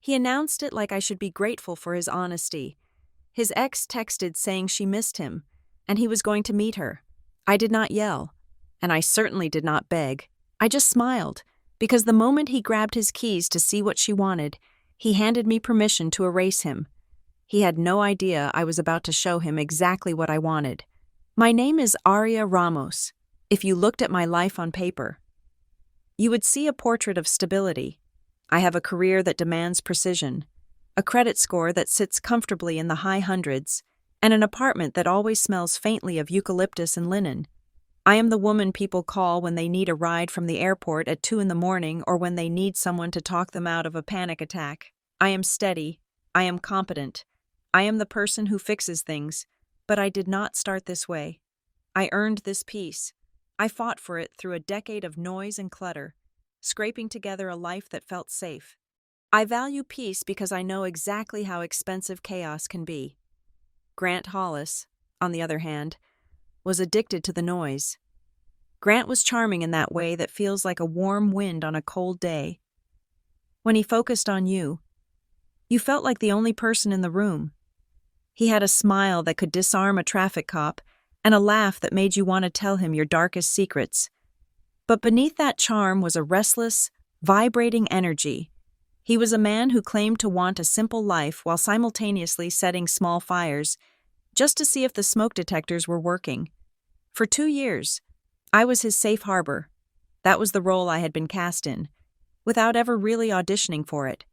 He announced it like I should be grateful for his honesty. His ex texted saying she missed him, and he was going to meet her. I did not yell, and I certainly did not beg. I just smiled, because the moment he grabbed his keys to see what she wanted, he handed me permission to erase him. He had no idea I was about to show him exactly what I wanted. My name is Aria Ramos. If you looked at my life on paper, you would see a portrait of stability. I have a career that demands precision, a credit score that sits comfortably in the high hundreds, and an apartment that always smells faintly of eucalyptus and linen. I am the woman people call when they need a ride from the airport at 2 a.m. or when they need someone to talk them out of a panic attack. I am steady. I am competent. I am the person who fixes things, but I did not start this way. I earned this peace. I fought for it through a decade of noise and clutter, scraping together a life that felt safe. I value peace because I know exactly how expensive chaos can be. Grant Hollis, on the other hand, was addicted to the noise. Grant was charming in that way that feels like a warm wind on a cold day. When he focused on you, you felt like the only person in the room. He had a smile that could disarm a traffic cop and a laugh that made you want to tell him your darkest secrets. But beneath that charm was a restless, vibrating energy. He was a man who claimed to want a simple life while simultaneously setting small fires, just to see if the smoke detectors were working. For 2 years, I was his safe harbor. That was the role I had been cast in, without ever really auditioning for it.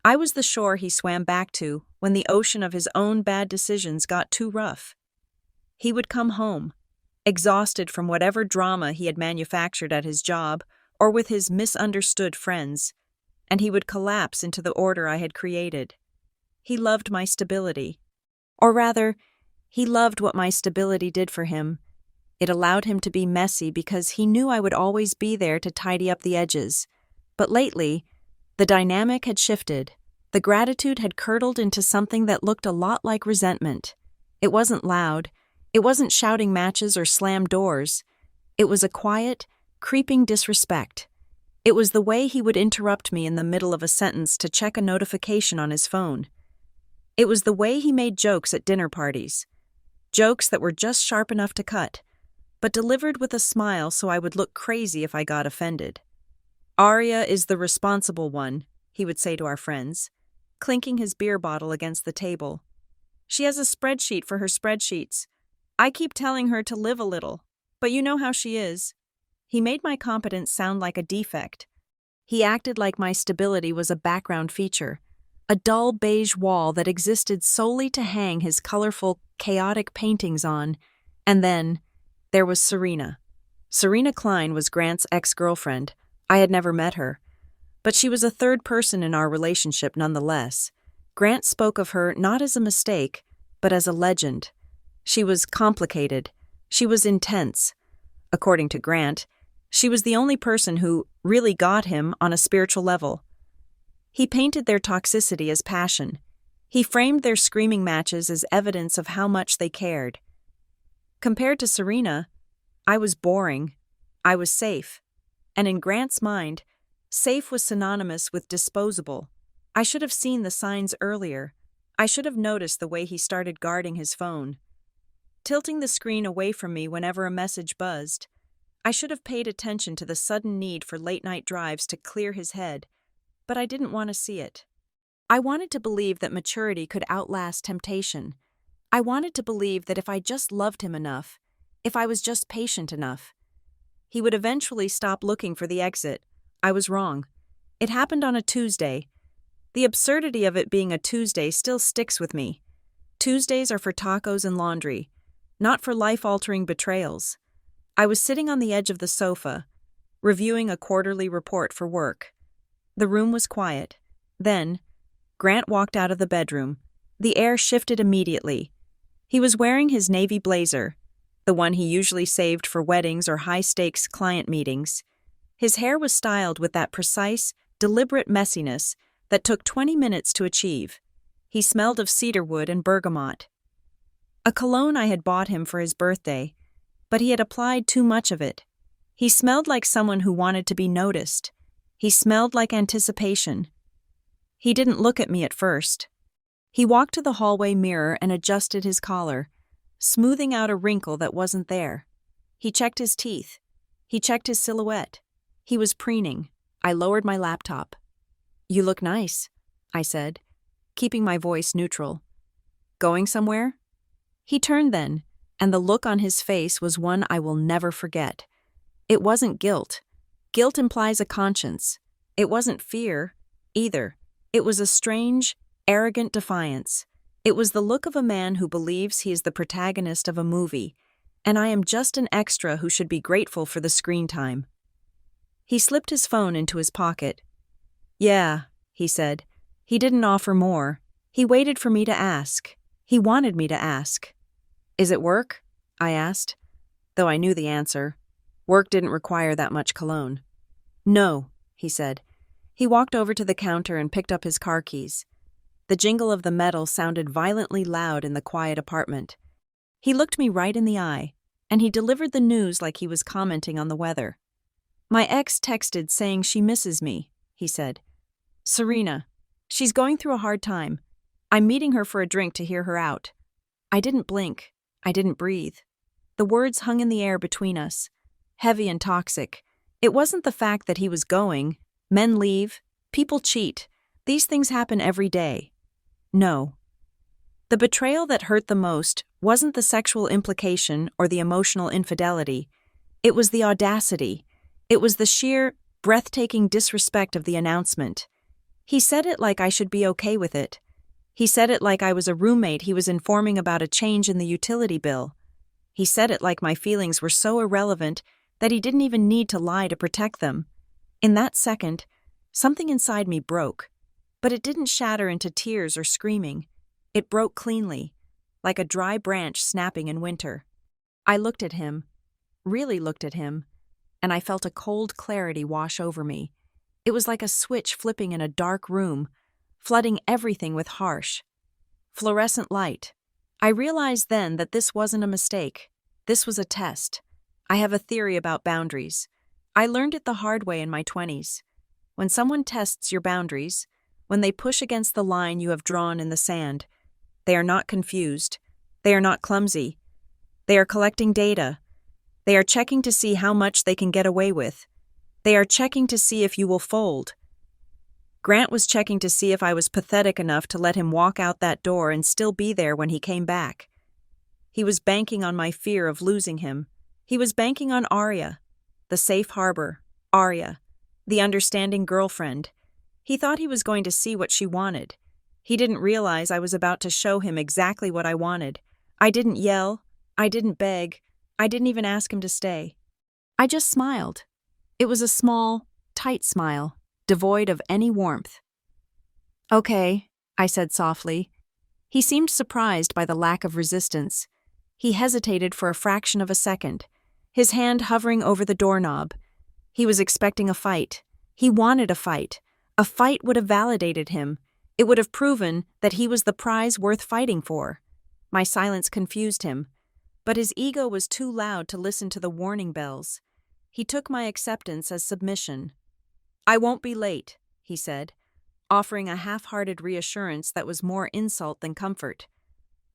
I was the shore he swam back to when the ocean of his own bad decisions got too rough. He would come home, exhausted from whatever drama he had manufactured at his job or with his misunderstood friends, and he would collapse into the order I had created. He loved my stability. Or rather, he loved what my stability did for him. It allowed him to be messy because he knew I would always be there to tidy up the edges. But lately, the dynamic had shifted. The gratitude had curdled into something that looked a lot like resentment. It wasn't loud. It wasn't shouting matches or slammed doors. It was a quiet, creeping disrespect. It was the way he would interrupt me in the middle of a sentence to check a notification on his phone. It was the way he made jokes at dinner parties. Jokes that were just sharp enough to cut, but delivered with a smile so I would look crazy if I got offended. "Aria is the responsible one," he would say to our friends, clinking his beer bottle against the table. "She has a spreadsheet for her spreadsheets. I keep telling her to live a little, but you know how she is." He made my competence sound like a defect. He acted like my stability was a background feature, a dull beige wall that existed solely to hang his colorful, chaotic paintings on. And then, there was Serena. Serena Klein was Grant's ex-girlfriend. I had never met her, but she was a third person in our relationship nonetheless. Grant spoke of her not as a mistake, but as a legend. She was complicated. She was intense. According to Grant, she was the only person who really got him on a spiritual level. He painted their toxicity as passion. He framed their screaming matches as evidence of how much they cared. Compared to Serena, I was boring. I was safe. And in Grant's mind, safe was synonymous with disposable. I should have seen the signs earlier. I should have noticed the way he started guarding his phone, tilting the screen away from me whenever a message buzzed. I should have paid attention to the sudden need for late-night drives to clear his head, but I didn't want to see it. I wanted to believe that maturity could outlast temptation. I wanted to believe that if I just loved him enough, if I was just patient enough, he would eventually stop looking for the exit. I was wrong. It happened on a Tuesday. The absurdity of it being a Tuesday still sticks with me. Tuesdays are for tacos and laundry, not for life-altering betrayals. I was sitting on the edge of the sofa, reviewing a quarterly report for work. The room was quiet. Then, Grant walked out of the bedroom. The air shifted immediately. He was wearing his navy blazer, the one he usually saved for weddings or high-stakes client meetings. His hair was styled with that precise, deliberate messiness that took 20 minutes to achieve. He smelled of cedarwood and bergamot, a cologne I had bought him for his birthday, but he had applied too much of it. He smelled like someone who wanted to be noticed. He smelled like anticipation. He didn't look at me at first. He walked to the hallway mirror and adjusted his collar, smoothing out a wrinkle that wasn't there. He checked his teeth. He checked his silhouette. He was preening. I lowered my laptop. "You look nice," I said, keeping my voice neutral. "Going somewhere?" He turned then, and the look on his face was one I will never forget. It wasn't guilt. Guilt implies a conscience. It wasn't fear, either. It was a strange, arrogant defiance. It was the look of a man who believes he is the protagonist of a movie, and I am just an extra who should be grateful for the screen time. He slipped his phone into his pocket. "Yeah," he said. He didn't offer more. He waited for me to ask. He wanted me to ask. "Is it work?" I asked, though I knew the answer. Work didn't require that much cologne. "No," he said. He walked over to the counter and picked up his car keys. The jingle of the metal sounded violently loud in the quiet apartment. He looked me right in the eye, and he delivered the news like he was commenting on the weather. "My ex texted saying she misses me," he said. "Serena. She's going through a hard time. I'm meeting her for a drink to hear her out." I didn't blink. I didn't breathe. The words hung in the air between us, heavy and toxic. It wasn't the fact that he was going. Men leave. People cheat. These things happen every day. No. The betrayal that hurt the most wasn't the sexual implication or the emotional infidelity. It was the audacity. It was the sheer, breathtaking disrespect of the announcement. He said it like I should be okay with it. He said it like I was a roommate he was informing about a change in the utility bill. He said it like my feelings were so irrelevant that he didn't even need to lie to protect them. In that second, something inside me broke. But it didn't shatter into tears or screaming. It broke cleanly, like a dry branch snapping in winter. I looked at him, really looked at him, and I felt a cold clarity wash over me. It was like a switch flipping in a dark room, flooding everything with harsh, fluorescent light. I realized then that this wasn't a mistake. This was a test. I have a theory about boundaries. I learned it the hard way in my 20s. When someone tests your boundaries, when they push against the line you have drawn in the sand, they are not confused. They are not clumsy. They are collecting data. They are checking to see how much they can get away with. They are checking to see if you will fold. Grant was checking to see if I was pathetic enough to let him walk out that door and still be there when he came back. He was banking on my fear of losing him. He was banking on Arya, the safe harbor, Arya, the understanding girlfriend. He thought he was going to see what she wanted. He didn't realize I was about to show him exactly what I wanted. I didn't yell. I didn't beg. I didn't even ask him to stay. I just smiled. It was a small, tight smile, devoid of any warmth. "Okay," I said softly. He seemed surprised by the lack of resistance. He hesitated for a fraction of a second, his hand hovering over the doorknob. He was expecting a fight. He wanted a fight. A fight would have validated him. It would have proven that he was the prize worth fighting for. My silence confused him, but his ego was too loud to listen to the warning bells. He took my acceptance as submission. "I won't be late," he said, offering a half-hearted reassurance that was more insult than comfort.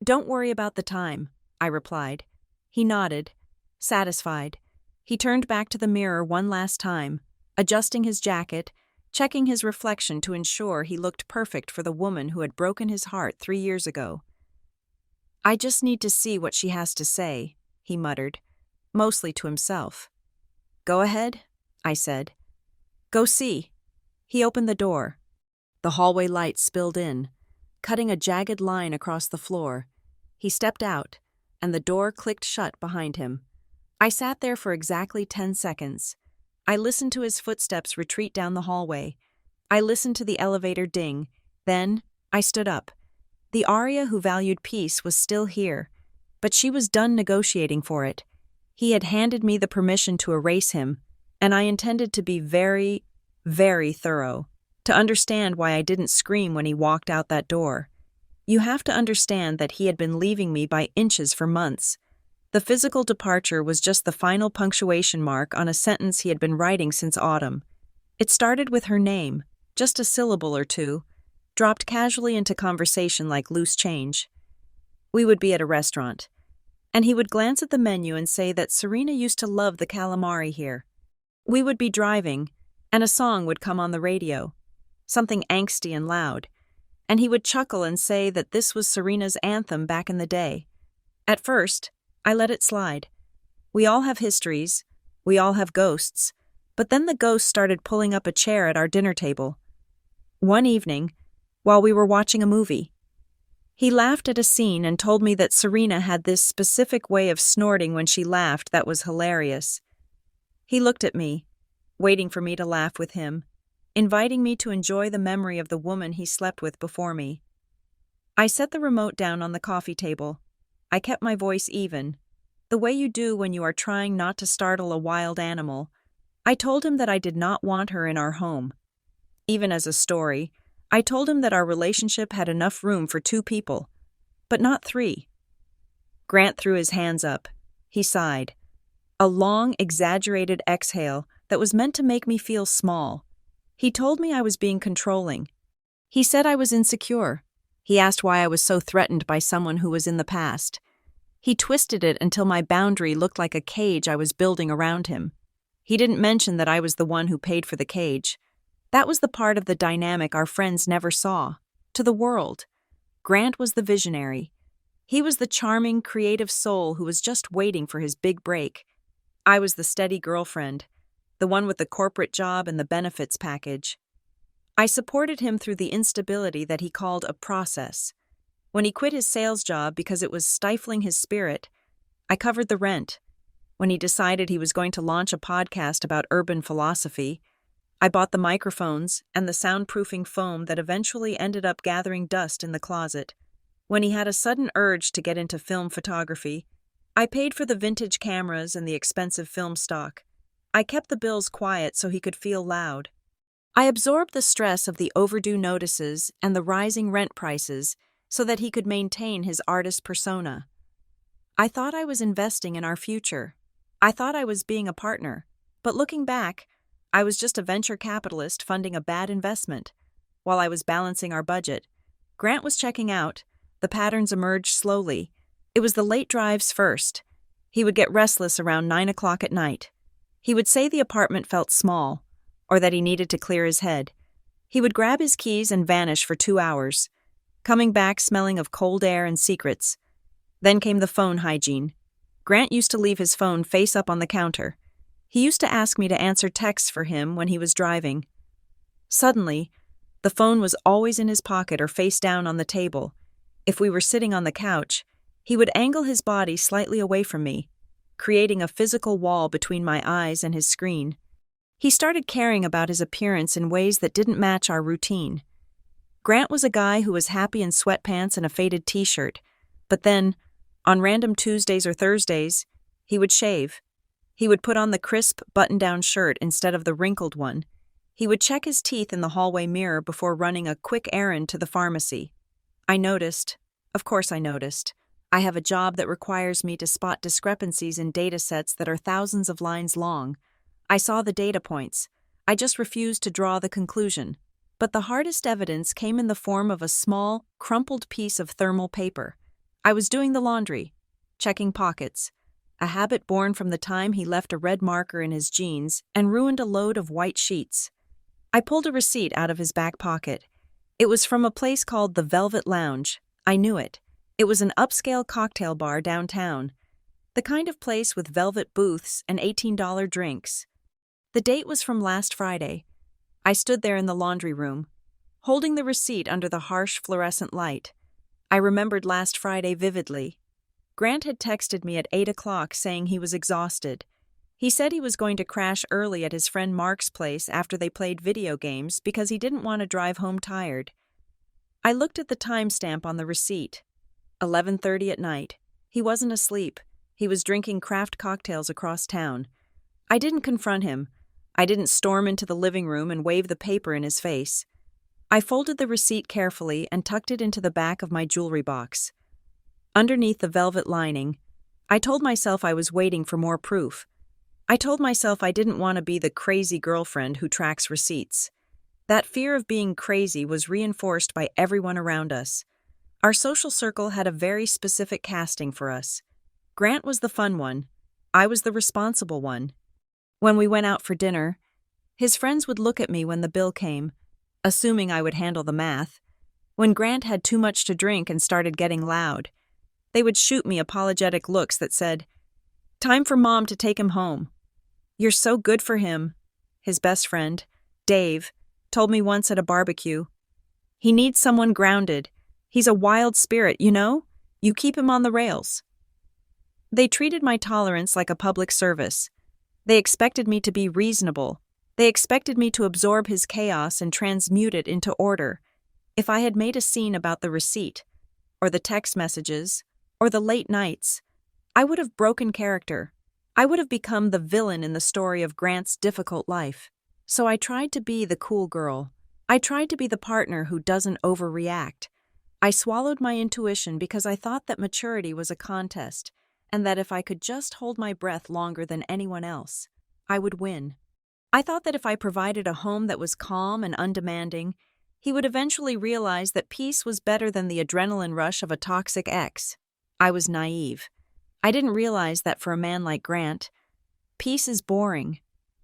"Don't worry about the time," I replied. He nodded, satisfied. He turned back to the mirror one last time, adjusting his jacket, checking his reflection to ensure he looked perfect for the woman who had broken his heart 3 years ago. "I just need to see what she has to say," he muttered, mostly to himself. "Go ahead," I said. "Go see." He opened the door. The hallway light spilled in, cutting a jagged line across the floor. He stepped out, and the door clicked shut behind him. I sat there for exactly 10 seconds. I listened to his footsteps retreat down the hallway. I listened to the elevator ding. Then, I stood up. The Arya who valued peace was still here, but she was done negotiating for it. He had handed me the permission to erase him, and I intended to be very, very thorough, to understand why I didn't scream when he walked out that door. You have to understand that he had been leaving me by inches for months. The physical departure was just the final punctuation mark on a sentence he had been writing since autumn. It started with her name, just a syllable or two, dropped casually into conversation like loose change. We would be at a restaurant, and he would glance at the menu and say that Serena used to love the calamari here. We would be driving, and a song would come on the radio, something angsty and loud, and he would chuckle and say that this was Serena's anthem back in the day. At first, I let it slide. We all have histories, we all have ghosts, but then the ghost started pulling up a chair at our dinner table. One evening, while we were watching a movie, he laughed at a scene and told me that Serena had this specific way of snorting when she laughed that was hilarious. He looked at me, waiting for me to laugh with him, inviting me to enjoy the memory of the woman he slept with before me. I set the remote down on the coffee table. I kept my voice even, the way you do when you are trying not to startle a wild animal. I told him that I did not want her in our home. Even as a story, I told him that our relationship had enough room for 2 people, but not 3. Grant threw his hands up. He sighed. A long, exaggerated exhale that was meant to make me feel small. He told me I was being controlling. He said I was insecure. He asked why I was so threatened by someone who was in the past. He twisted it until my boundary looked like a cage I was building around him. He didn't mention that I was the one who paid for the cage. That was the part of the dynamic our friends never saw. To the world, Grant was the visionary. He was the charming, creative soul who was just waiting for his big break. I was the steady girlfriend, the one with the corporate job and the benefits package. I supported him through the instability that he called a process. When he quit his sales job because it was stifling his spirit, I covered the rent. When he decided he was going to launch a podcast about urban philosophy, I bought the microphones and the soundproofing foam that eventually ended up gathering dust in the closet. When he had a sudden urge to get into film photography, I paid for the vintage cameras and the expensive film stock. I kept the bills quiet so he could feel loud. I absorbed the stress of the overdue notices and the rising rent prices so that he could maintain his artist persona. I thought I was investing in our future. I thought I was being a partner. But looking back, I was just a venture capitalist funding a bad investment. While I was balancing our budget, Grant was checking out. The patterns emerged slowly. It was the late drives first. He would get restless around 9 o'clock at night. He would say the apartment felt small, or that he needed to clear his head. He would grab his keys and vanish for 2 hours, coming back smelling of cold air and secrets. Then came the phone hygiene. Grant used to leave his phone face up on the counter. He used to ask me to answer texts for him when he was driving. Suddenly, the phone was always in his pocket or face down on the table. If we were sitting on the couch, he would angle his body slightly away from me, creating a physical wall between my eyes and his screen. He started caring about his appearance in ways that didn't match our routine. Grant was a guy who was happy in sweatpants and a faded t-shirt, but then, on random Tuesdays or Thursdays, he would shave. He would put on the crisp, button-down shirt instead of the wrinkled one. He would check his teeth in the hallway mirror before running a quick errand to the pharmacy. I noticed. Of course I noticed. I have a job that requires me to spot discrepancies in data sets that are thousands of lines long. I saw the data points. I just refused to draw the conclusion. But the hardest evidence came in the form of a small, crumpled piece of thermal paper. I was doing the laundry, checking pockets, a habit born from the time he left a red marker in his jeans and ruined a load of white sheets. I pulled a receipt out of his back pocket. It was from a place called the Velvet Lounge. I knew it. It was an upscale cocktail bar downtown, the kind of place with velvet booths and $18 drinks. The date was from last Friday. I stood there in the laundry room, holding the receipt under the harsh fluorescent light. I remembered last Friday vividly. Grant had texted me at 8 o'clock saying he was exhausted. He said he was going to crash early at his friend Mark's place after they played video games because he didn't want to drive home tired. I looked at the timestamp on the receipt. 11:30 at night. He wasn't asleep. He was drinking craft cocktails across town. I didn't confront him. I didn't storm into the living room and wave the paper in his face. I folded the receipt carefully and tucked it into the back of my jewelry box. Underneath the velvet lining, I told myself I was waiting for more proof. I told myself I didn't want to be the crazy girlfriend who tracks receipts. That fear of being crazy was reinforced by everyone around us. Our social circle had a very specific casting for us. Grant was the fun one. I was the responsible one. When we went out for dinner, his friends would look at me when the bill came, assuming I would handle the math. When Grant had too much to drink and started getting loud, they would shoot me apologetic looks that said, "Time for Mom to take him home." "You're so good for him," his best friend, Dave, told me once at a barbecue. "He needs someone grounded. He's a wild spirit, you know? You keep him on the rails." They treated my tolerance like a public service. They expected me to be reasonable. They expected me to absorb his chaos and transmute it into order. If I had made a scene about the receipt, or the text messages, or the late nights, I would have broken character. I would have become the villain in the story of Grant's difficult life. So I tried to be the cool girl. I tried to be the partner who doesn't overreact. I swallowed my intuition because I thought that maturity was a contest, and that if I could just hold my breath longer than anyone else, I would win. I thought that if I provided a home that was calm and undemanding, he would eventually realize that peace was better than the adrenaline rush of a toxic ex. I was naive. I didn't realize that for a man like Grant, peace is boring.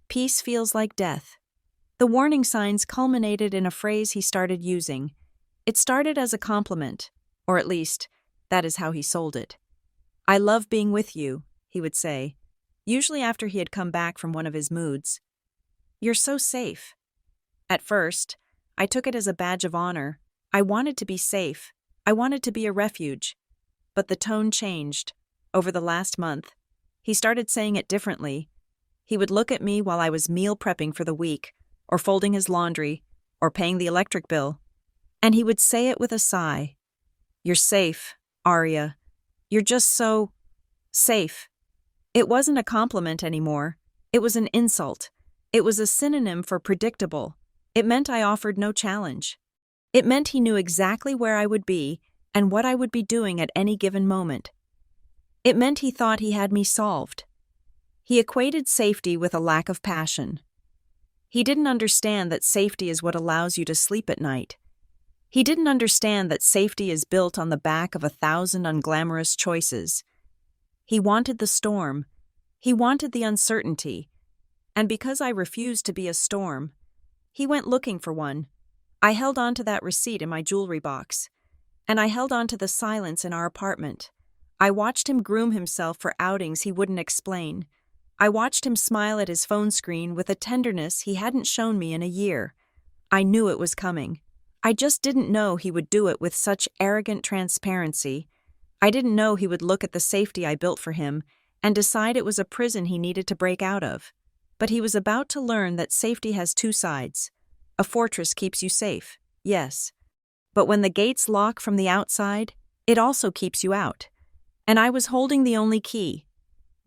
Peace feels like death. The warning signs culminated in a phrase he started using. It started as a compliment, or at least, that is how he sold it. "I love being with you," he would say, usually after he had come back from one of his moods. "You're so safe." At first, I took it as a badge of honor. I wanted to be safe. I wanted to be a refuge. But the tone changed. Over the last month, he started saying it differently. He would look at me while I was meal prepping for the week, or folding his laundry, or paying the electric bill. And he would say it with a sigh. "You're safe, Arya. You're just so safe." It wasn't a compliment anymore. It was an insult. It was a synonym for predictable. It meant I offered no challenge. It meant he knew exactly where I would be and what I would be doing at any given moment. It meant he thought he had me solved. He equated safety with a lack of passion. He didn't understand that safety is what allows you to sleep at night. He didn't understand that safety is built on the back of 1,000 unglamorous choices. He wanted the storm. He wanted the uncertainty. And because I refused to be a storm, he went looking for one. I held on to that receipt in my jewelry box. And I held on to the silence in our apartment. I watched him groom himself for outings he wouldn't explain. I watched him smile at his phone screen with a tenderness he hadn't shown me in a year. I knew it was coming. I just didn't know he would do it with such arrogant transparency. I didn't know he would look at the safety I built for him and decide it was a prison he needed to break out of. But he was about to learn that safety has two sides. A fortress keeps you safe, yes. But when the gates lock from the outside, it also keeps you out. And I was holding the only key.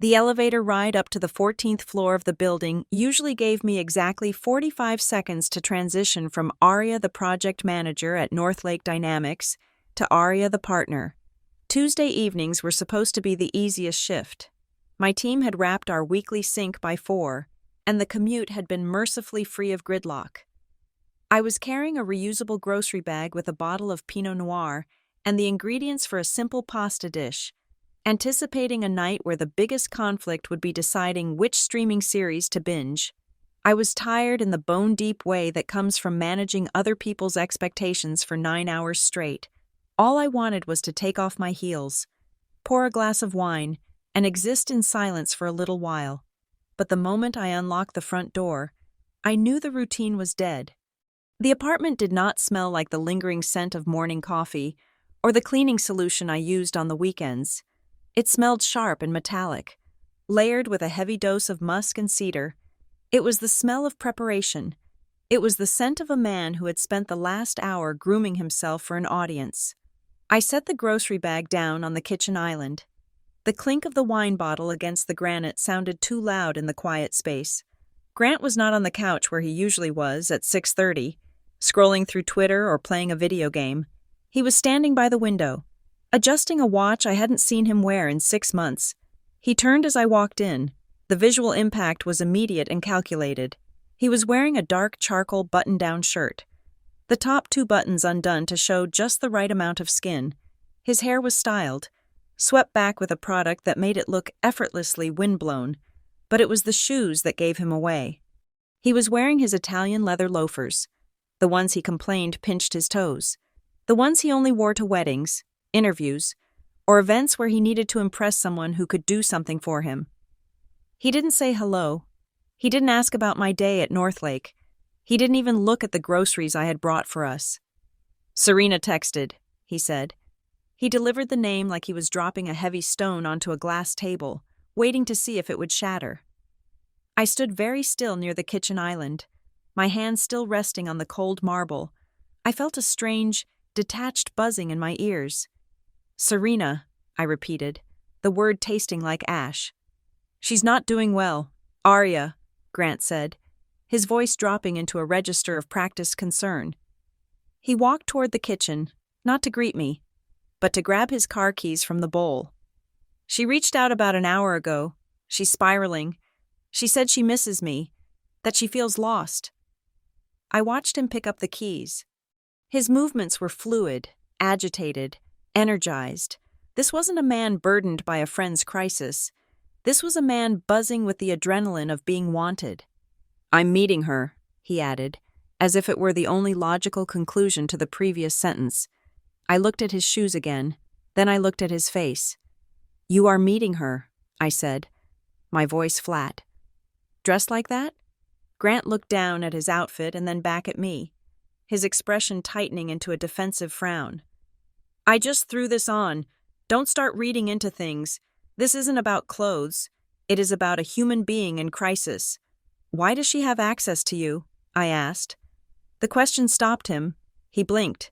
The elevator ride up to the 14th floor of the building usually gave me exactly 45 seconds to transition from Arya the project manager at Northlake Dynamics to Arya the partner. Tuesday evenings were supposed to be the easiest shift. My team had wrapped our weekly sync by 4, and the commute had been mercifully free of gridlock. I was carrying a reusable grocery bag with a bottle of Pinot Noir and the ingredients for a simple pasta dish, anticipating a night where the biggest conflict would be deciding which streaming series to binge. I was tired in the bone-deep way that comes from managing other people's expectations for 9 hours straight. All I wanted was to take off my heels, pour a glass of wine, and exist in silence for a little while. But the moment I unlocked the front door, I knew the routine was dead. The apartment did not smell like the lingering scent of morning coffee or the cleaning solution I used on the weekends. It smelled sharp and metallic, layered with a heavy dose of musk and cedar. It was the smell of preparation. It was the scent of a man who had spent the last hour grooming himself for an audience. I set the grocery bag down on the kitchen island. The clink of the wine bottle against the granite sounded too loud in the quiet space. Grant was not on the couch where he usually was at 6:30, scrolling through Twitter or playing a video game. He was standing by the window, adjusting a watch I hadn't seen him wear in 6 months. He turned as I walked in. The visual impact was immediate and calculated. He was wearing a dark charcoal button-down shirt, the top 2 buttons undone to show just the right amount of skin. His hair was styled, swept back with a product that made it look effortlessly windblown, but it was the shoes that gave him away. He was wearing his Italian leather loafers, the ones he complained pinched his toes, the ones he only wore to weddings, interviews, or events where he needed to impress someone who could do something for him. He didn't say hello. He didn't ask about my day at Northlake. He didn't even look at the groceries I had brought for us. "Serena texted," he said. He delivered the name like he was dropping a heavy stone onto a glass table, waiting to see if it would shatter. I stood very still near the kitchen island, my hands still resting on the cold marble. I felt a strange, detached buzzing in my ears. "Serena," I repeated, the word tasting like ash. "She's not doing well. Arya," Grant said, his voice dropping into a register of practiced concern. He walked toward the kitchen, not to greet me, but to grab his car keys from the bowl. "She reached out about an hour ago. She's spiraling. She said she misses me, that she feels lost." I watched him pick up the keys. His movements were fluid, agitated, energized. This wasn't a man burdened by a friend's crisis. This was a man buzzing with the adrenaline of being wanted. "I'm meeting her," he added, as if it were the only logical conclusion to the previous sentence. I looked at his shoes again, then I looked at his face. "You are meeting her," I said, my voice flat. "Dressed like that?" Grant looked down at his outfit and then back at me, his expression tightening into a defensive frown. "I just threw this on. Don't start reading into things. This isn't about clothes. It is about a human being in crisis." "Why does she have access to you?" I asked. The question stopped him. He blinked,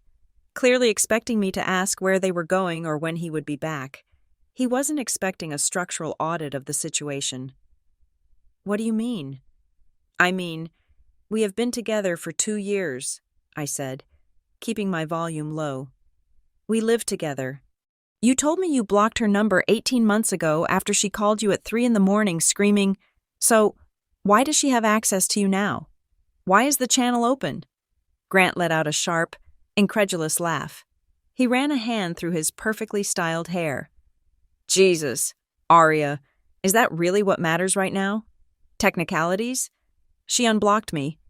clearly expecting me to ask where they were going or when he would be back. He wasn't expecting a structural audit of the situation. "What do you mean?" "I mean, we have been together for 2 years, I said, keeping my volume low. "We live together. You told me you blocked her number 18 months ago after she called you at 3 a.m. screaming, so why does she have access to you now? Why is the channel open?" Grant let out a sharp, incredulous laugh. He ran a hand through his perfectly styled hair. "Jesus, Arya, is that really what matters right now? Technicalities? She unblocked me.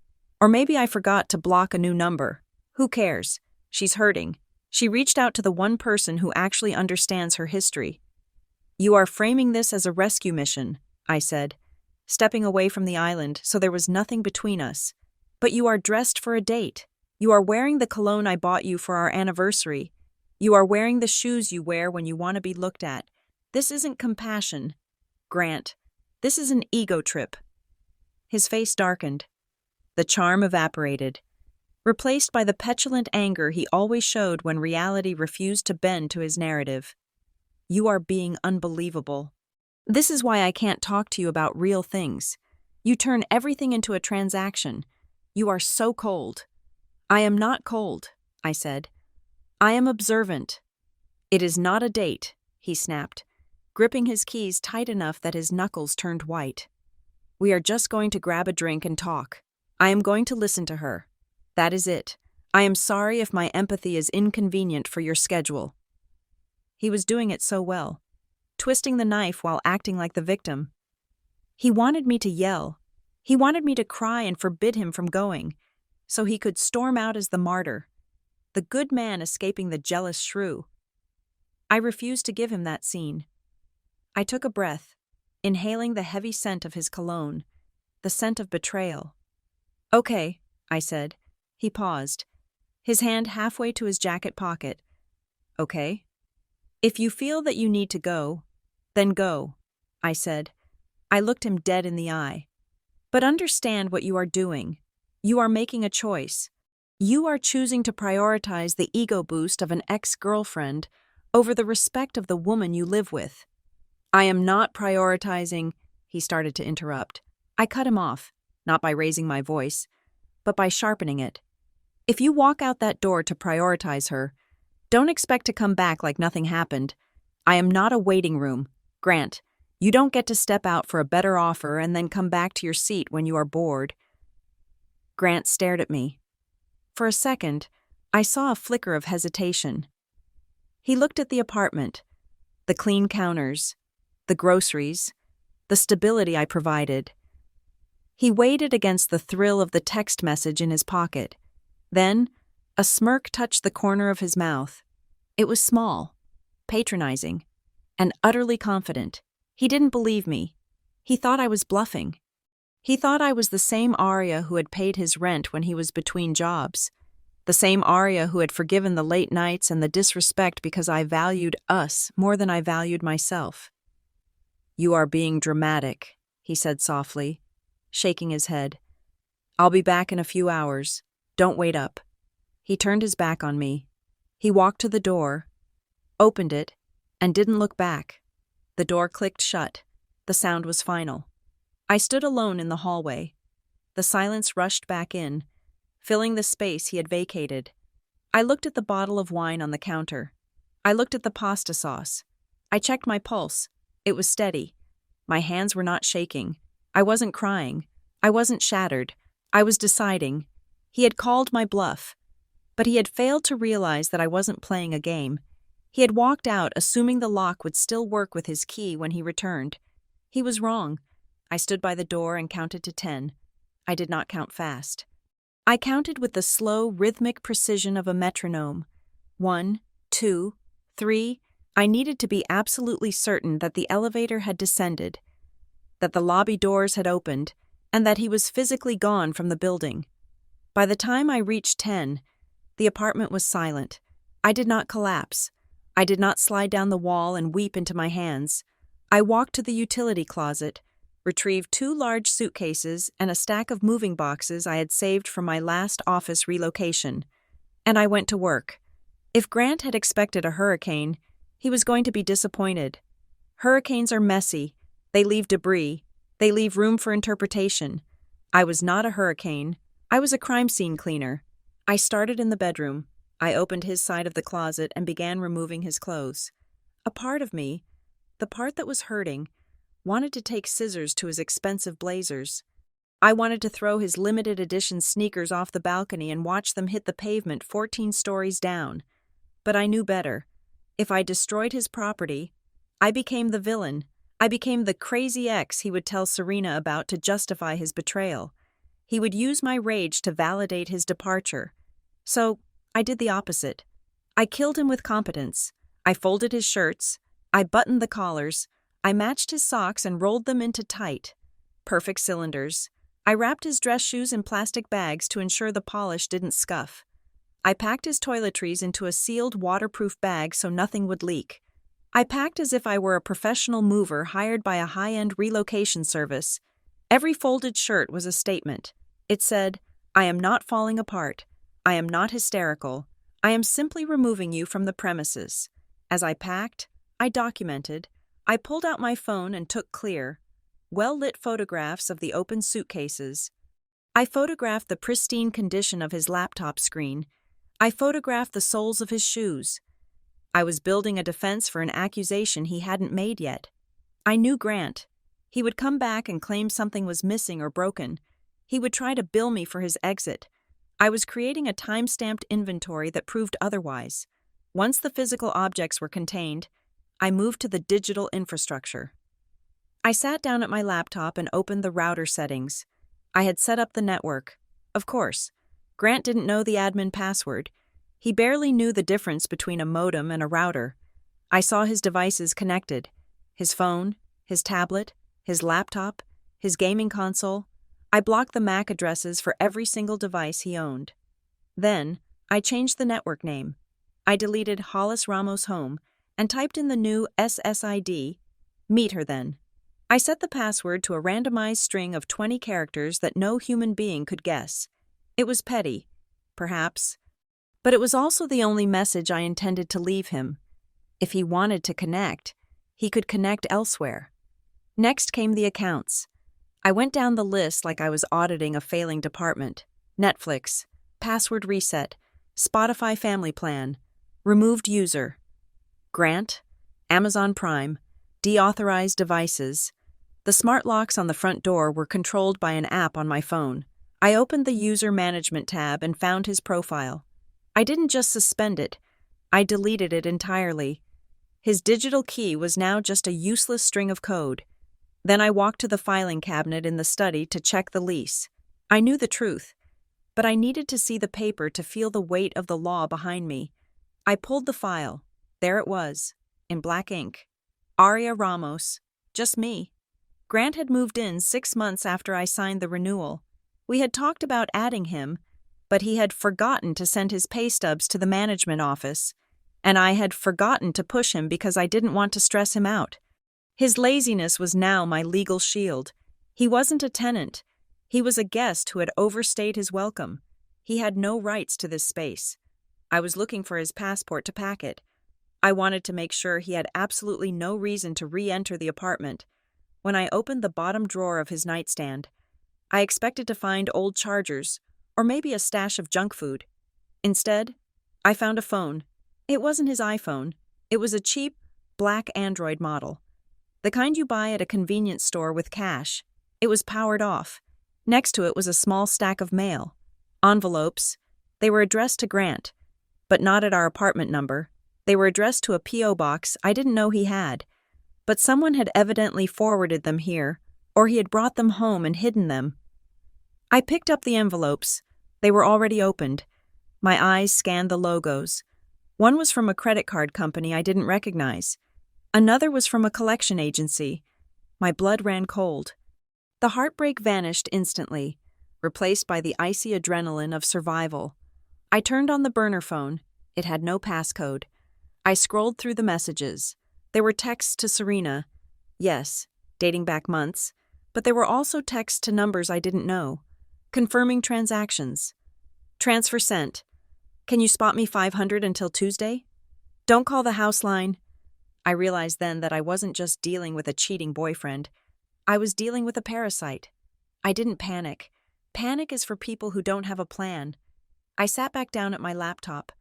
Or maybe I forgot to block a new number. Who cares? She's hurting. She reached out to the one person who actually understands her history." "You are framing this as a rescue mission," I said, stepping away from the island so there was nothing between us. "But you are dressed for a date. You are wearing the cologne I bought you for our anniversary. You are wearing the shoes you wear when you want to be looked at. This isn't compassion, Grant. This is an ego trip." His face darkened. The charm evaporated, replaced by the petulant anger he always showed when reality refused to bend to his narrative. "You are being unbelievable. This is why I can't talk to you about real things. You turn everything into a transaction. You are so cold." "I am not cold," I said. "I am observant." "It is not a date," he snapped, gripping his keys tight enough that his knuckles turned white. "We are just going to grab a drink and talk. I am going to listen to her. That is it. I am sorry if my empathy is inconvenient for your schedule." He was doing it so well, twisting the knife while acting like the victim. He wanted me to yell. He wanted me to cry and forbid him from going, so he could storm out as the martyr, the good man escaping the jealous shrew. I refused to give him that scene. I took a breath, inhaling the heavy scent of his cologne, the scent of betrayal. "Okay," I said. He paused, his hand halfway to his jacket pocket. "Okay. If you feel that you need to go, then go," I said. I looked him dead in the eye. "But understand what you are doing. You are making a choice. You are choosing to prioritize the ego boost of an ex-girlfriend over the respect of the woman you live with." "I am not prioritizing," he started to interrupt. I cut him off, not by raising my voice, but by sharpening it. "If you walk out that door to prioritize her, don't expect to come back like nothing happened. I am not a waiting room. Grant, you don't get to step out for a better offer and then come back to your seat when you are bored. Grant stared at me. For a second, I saw a flicker of hesitation. He looked at the apartment, the clean counters, the groceries, the stability I provided. He weighed it against the thrill of the text message in his pocket. Then, a smirk touched the corner of his mouth. It was small, patronizing, and utterly confident. He didn't believe me. He thought I was bluffing. He thought I was the same Arya who had paid his rent when he was between jobs, the same Arya who had forgiven the late nights and the disrespect because I valued us more than I valued myself. "You are being dramatic," he said softly, shaking his head. "I'll be back in a few hours. Don't wait up." He turned his back on me. He walked to the door, opened it, and didn't look back. The door clicked shut. The sound was final. I stood alone in the hallway. The silence rushed back in, filling the space he had vacated. I looked at the bottle of wine on the counter. I looked at the pasta sauce. I checked my pulse. It was steady. My hands were not shaking. I wasn't crying. I wasn't shattered. I was deciding. He had called my bluff. But he had failed to realize that I wasn't playing a game. He had walked out assuming the lock would still work with his key when he returned. He was wrong. I stood by the door and counted to 10. I did not count fast. I counted with the slow, rhythmic precision of a metronome. 1, 2, 3. I needed to be absolutely certain that the elevator had descended, that the lobby doors had opened, and that he was physically gone from the building. By the time I reached 10, the apartment was silent. I did not collapse. I did not slide down the wall and weep into my hands. I walked to the utility closet, retrieved 2 large suitcases and a stack of moving boxes I had saved from my last office relocation, and I went to work. If Grant had expected a hurricane, he was going to be disappointed. Hurricanes are messy. They leave debris. They leave room for interpretation. I was not a hurricane. I was a crime scene cleaner. I started in the bedroom. I opened his side of the closet and began removing his clothes. A part of me, the part that was hurting, wanted to take scissors to his expensive blazers. I wanted to throw his limited edition sneakers off the balcony and watch them hit the pavement 14 stories down. But I knew better. If I destroyed his property, I became the villain. I became the crazy ex he would tell Serena about to justify his betrayal. He would use my rage to validate his departure. So, I did the opposite. I killed him with competence. I folded his shirts. I buttoned the collars. I matched his socks and rolled them into tight, perfect cylinders. I wrapped his dress shoes in plastic bags to ensure the polish didn't scuff. I packed his toiletries into a sealed waterproof bag so nothing would leak. I packed as if I were a professional mover hired by a high-end relocation service. Every folded shirt was a statement. It said, "I am not falling apart. I am not hysterical. I am simply removing you from the premises." As I packed, I documented. I pulled out my phone and took clear, well-lit photographs of the open suitcases. I photographed the pristine condition of his laptop screen. I photographed the soles of his shoes. I was building a defense for an accusation he hadn't made yet. I knew Grant. He would come back and claim something was missing or broken. He would try to bill me for his exit. I was creating a time-stamped inventory that proved otherwise. Once the physical objects were contained, I moved to the digital infrastructure. I sat down at my laptop and opened the router settings. I had set up the network. Of course, Grant didn't know the admin password. He barely knew the difference between a modem and a router. I saw his devices connected. His phone, his tablet, his laptop, his gaming console. I blocked the MAC addresses for every single device he owned. Then, I changed the network name. I deleted Hollis Ramos Home and typed in the new SSID, "Meet her then." I set the password to a randomized string of 20 characters that no human being could guess. It was petty, perhaps, but it was also the only message I intended to leave him. If he wanted to connect, he could connect elsewhere. Next came the accounts. I went down the list like I was auditing a failing department. Netflix, password reset, Spotify family plan, removed user. Grant, Amazon Prime, deauthorized devices. The smart locks on the front door were controlled by an app on my phone. I opened the user management tab and found his profile. I didn't just suspend it, I deleted it entirely. His digital key was now just a useless string of code. Then I walked to the filing cabinet in the study to check the lease. I knew the truth, but I needed to see the paper to feel the weight of the law behind me. I pulled the file. There it was, in black ink. Aria Ramos. Just me. Grant had moved in 6 months after I signed the renewal. We had talked about adding him, but he had forgotten to send his pay stubs to the management office, and I had forgotten to push him because I didn't want to stress him out. His laziness was now my legal shield. He wasn't a tenant. He was a guest who had overstayed his welcome. He had no rights to this space. I was looking for his passport to pack it. I wanted to make sure he had absolutely no reason to re-enter the apartment. When I opened the bottom drawer of his nightstand, I expected to find old chargers, or maybe a stash of junk food. Instead, I found a phone. It wasn't his iPhone. It was a cheap, black Android model. The kind you buy at a convenience store with cash. It was powered off. Next to it was a small stack of mail. Envelopes. They were addressed to Grant, but not at our apartment number. They were addressed to a P.O. box I didn't know he had, but someone had evidently forwarded them here, or he had brought them home and hidden them. I picked up the envelopes. They were already opened. My eyes scanned the logos. One was from a credit card company I didn't recognize. Another was from a collection agency. My blood ran cold. The heartbreak vanished instantly, replaced by the icy adrenaline of survival. I turned on the burner phone. It had no passcode. I scrolled through the messages. There were texts to Serena. Yes, dating back months. But there were also texts to numbers I didn't know. Confirming transactions. Transfer sent. Can you spot me $500 until Tuesday? Don't call the house line. I realized then that I wasn't just dealing with a cheating boyfriend. I was dealing with a parasite. I didn't panic. Panic is for people who don't have a plan. I sat back down at my laptop.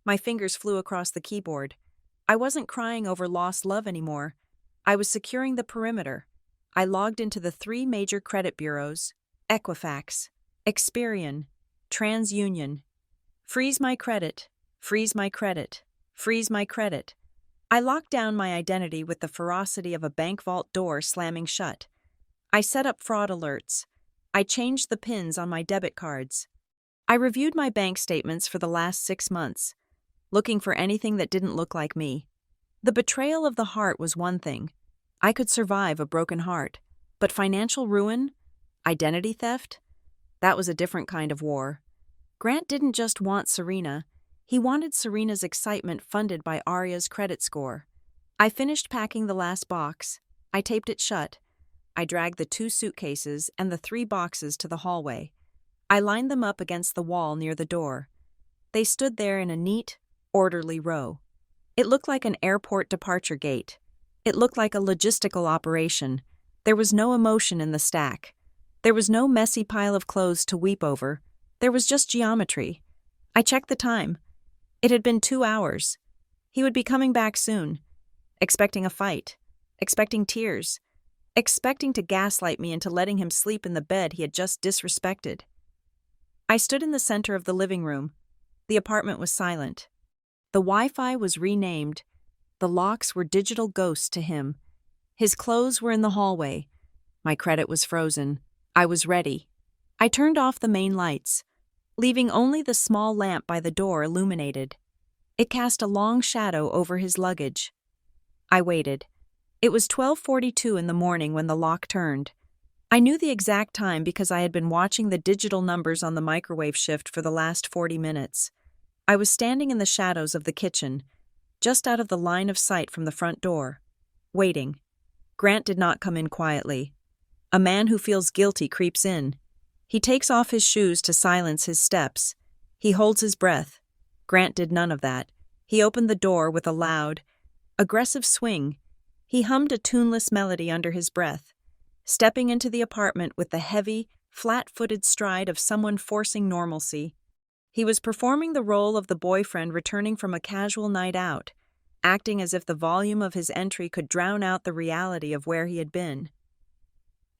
My fingers flew across the keyboard. I wasn't crying over lost love anymore. I was securing the perimeter. I logged into the 3 major credit bureaus: Equifax, Experian, TransUnion. Freeze my credit, freeze my credit, freeze my credit. I locked down my identity with the ferocity of a bank vault door slamming shut. I set up fraud alerts. I changed the pins on my debit cards. I reviewed my bank statements for the last 6 months, looking for anything that didn't look like me. The betrayal of the heart was one thing. I could survive a broken heart. But financial ruin? Identity theft? That was a different kind of war. Grant didn't just want Serena. He wanted Serena's excitement funded by Aria's credit score. I finished packing the last box. I taped it shut. I dragged the 2 suitcases and the 3 boxes to the hallway. I lined them up against the wall near the door. They stood there in a neat, orderly row. It looked like an airport departure gate. It looked like a logistical operation. There was no emotion in the stack. There was no messy pile of clothes to weep over. There was just geometry. I checked the time. It had been 2 hours. He would be coming back soon. Expecting a fight. Expecting tears. Expecting to gaslight me into letting him sleep in the bed he had just disrespected. I stood in the center of the living room. The apartment was silent. The Wi-Fi was renamed. The locks were digital ghosts to him. His clothes were in the hallway. My credit was frozen. I was ready. I turned off the main lights, leaving only the small lamp by the door illuminated. It cast a long shadow over his luggage. I waited. It was 12:42 in the morning when the lock turned. I knew the exact time because I had been watching the digital numbers on the microwave shift for the last 40 minutes. I was standing in the shadows of the kitchen, just out of the line of sight from the front door, waiting. Grant did not come in quietly. A man who feels guilty creeps in. He takes off his shoes to silence his steps. He holds his breath. Grant did none of that. He opened the door with a loud, aggressive swing. He hummed a tuneless melody under his breath, stepping into the apartment with the heavy, flat-footed stride of someone forcing normalcy. He was performing the role of the boyfriend returning from a casual night out, acting as if the volume of his entry could drown out the reality of where he had been.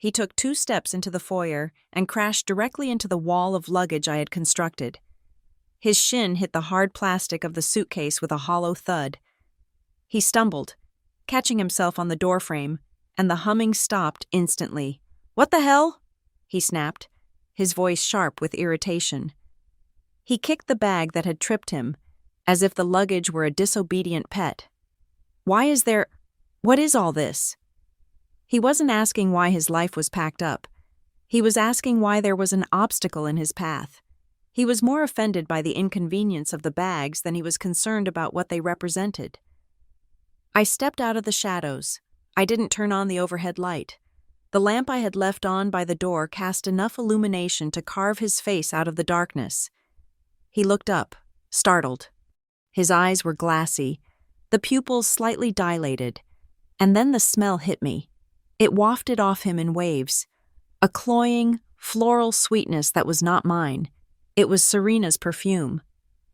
He took 2 steps into the foyer and crashed directly into the wall of luggage I had constructed. His shin hit the hard plastic of the suitcase with a hollow thud. He stumbled, catching himself on the doorframe, and the humming stopped instantly. "What the hell?" he snapped, his voice sharp with irritation. He kicked the bag that had tripped him, as if the luggage were a disobedient pet. What is all this? He wasn't asking why his life was packed up. He was asking why there was an obstacle in his path. He was more offended by the inconvenience of the bags than he was concerned about what they represented. I stepped out of the shadows. I didn't turn on the overhead light. The lamp I had left on by the door cast enough illumination to carve his face out of the darkness. He looked up, startled. His eyes were glassy, the pupils slightly dilated, and then the smell hit me. It wafted off him in waves, a cloying, floral sweetness that was not mine. It was Serena's perfume.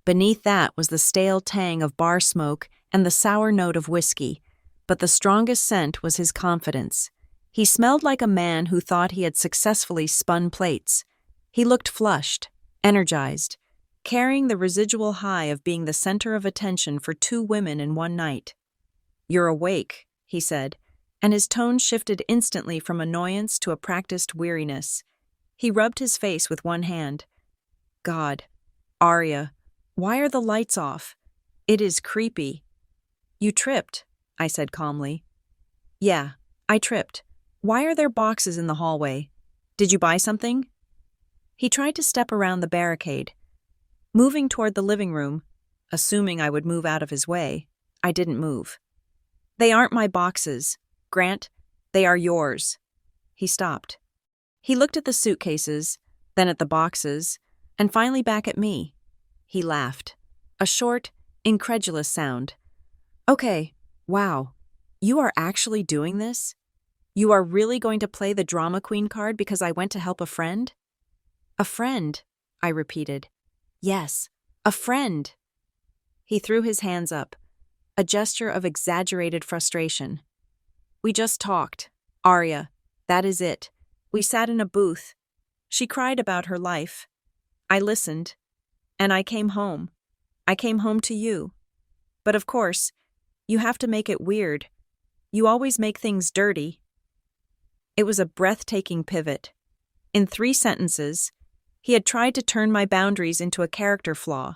Beneath that was the stale tang of bar smoke and the sour note of whiskey, but the strongest scent was his confidence. He smelled like a man who thought he had successfully spun plates. He looked flushed, energized, carrying the residual high of being the center of attention for 2 women in one night. "You're awake," he said, and his tone shifted instantly from annoyance to a practiced weariness. He rubbed his face with one hand. "God, Arya, why are the lights off? It is creepy." "You tripped," I said calmly. "Yeah, I tripped. Why are there boxes in the hallway? Did you buy something?" He tried to step around the barricade. Moving toward the living room, assuming I would move out of his way, I didn't move. "They aren't my boxes, Grant. They are yours." He stopped. He looked at the suitcases, then at the boxes, and finally back at me. He laughed. A short, incredulous sound. "Okay, wow. You are actually doing this? You are really going to play the drama queen card because I went to help a friend?" "A friend," I repeated. "Yes, a friend." He threw his hands up, a gesture of exaggerated frustration. "We just talked, Arya. That is it. We sat in a booth. She cried about her life. I listened. And I came home. I came home to you. But of course, you have to make it weird. You always make things dirty." It was a breathtaking pivot. In 3 sentences, he had tried to turn my boundaries into a character flaw.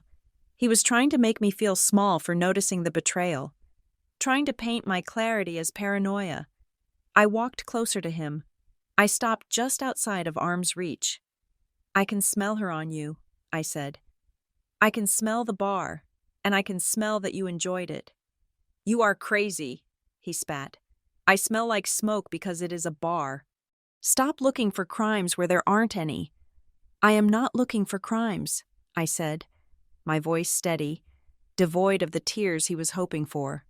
He was trying to make me feel small for noticing the betrayal, trying to paint my clarity as paranoia. I walked closer to him. I stopped just outside of arm's reach. "I can smell her on you," I said. "I can smell the bar, and I can smell that you enjoyed it." "You are crazy," he spat. "I smell like smoke because it is a bar. Stop looking for crimes where there aren't any." "I am not looking for crimes," I said, my voice steady, devoid of the tears he was hoping for.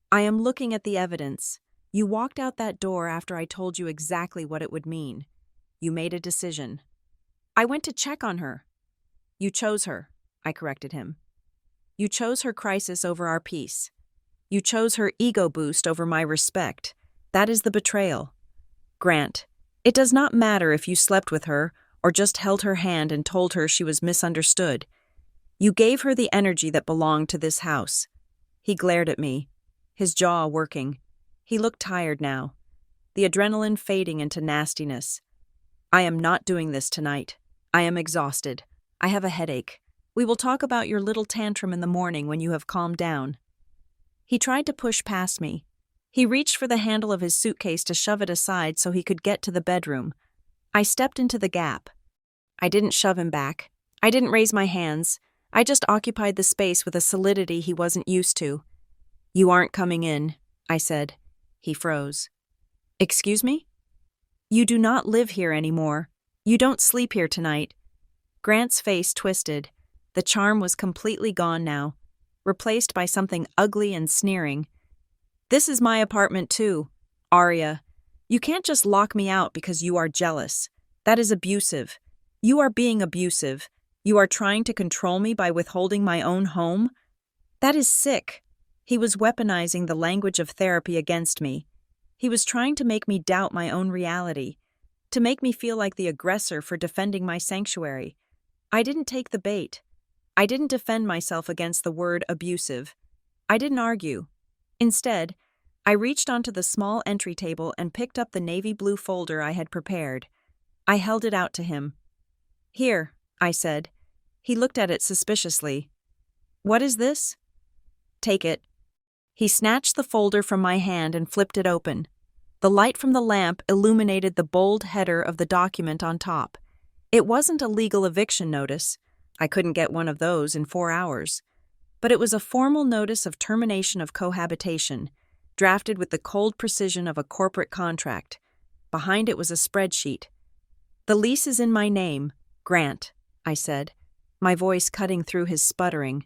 "I am looking at the evidence. You walked out that door after I told you exactly what it would mean. You made a decision." "I went to check on her." "You chose her," I corrected him. "You chose her crisis over our peace. You chose her ego boost over my respect. That is the betrayal. Grant, it does not matter if you slept with her or just held her hand and told her she was misunderstood. You gave her the energy that belonged to this house." He glared at me, his jaw working. He looked tired now, the adrenaline fading into nastiness. "I am not doing this tonight. I am exhausted. I have a headache. We will talk about your little tantrum in the morning when you have calmed down." He tried to push past me. He reached for the handle of his suitcase to shove it aside so he could get to the bedroom. I stepped into the gap. I didn't shove him back. I didn't raise my hands. I just occupied the space with a solidity he wasn't used to. "You aren't coming in," I said. He froze. "Excuse me?" "You do not live here anymore. You don't sleep here tonight." Grant's face twisted. The charm was completely gone now, replaced by something ugly and sneering. "This is my apartment too, Arya. You can't just lock me out because you are jealous. That is abusive. You are being abusive. You are trying to control me by withholding my own home? That is sick." He was weaponizing the language of therapy against me. He was trying to make me doubt my own reality, to make me feel like the aggressor for defending my sanctuary. I didn't take the bait. I didn't defend myself against the word abusive. I didn't argue. Instead, I reached onto the small entry table and picked up the navy blue folder I had prepared. I held it out to him. "Here," I said. He looked at it suspiciously. "What is this?" "Take it." He snatched the folder from my hand and flipped it open. The light from the lamp illuminated the bold header of the document on top. It wasn't a legal eviction notice. I couldn't get one of those in 4 hours. But it was a formal notice of termination of cohabitation, drafted with the cold precision of a corporate contract. Behind it was a spreadsheet. "The lease is in my name, Grant," I said, my voice cutting through his sputtering.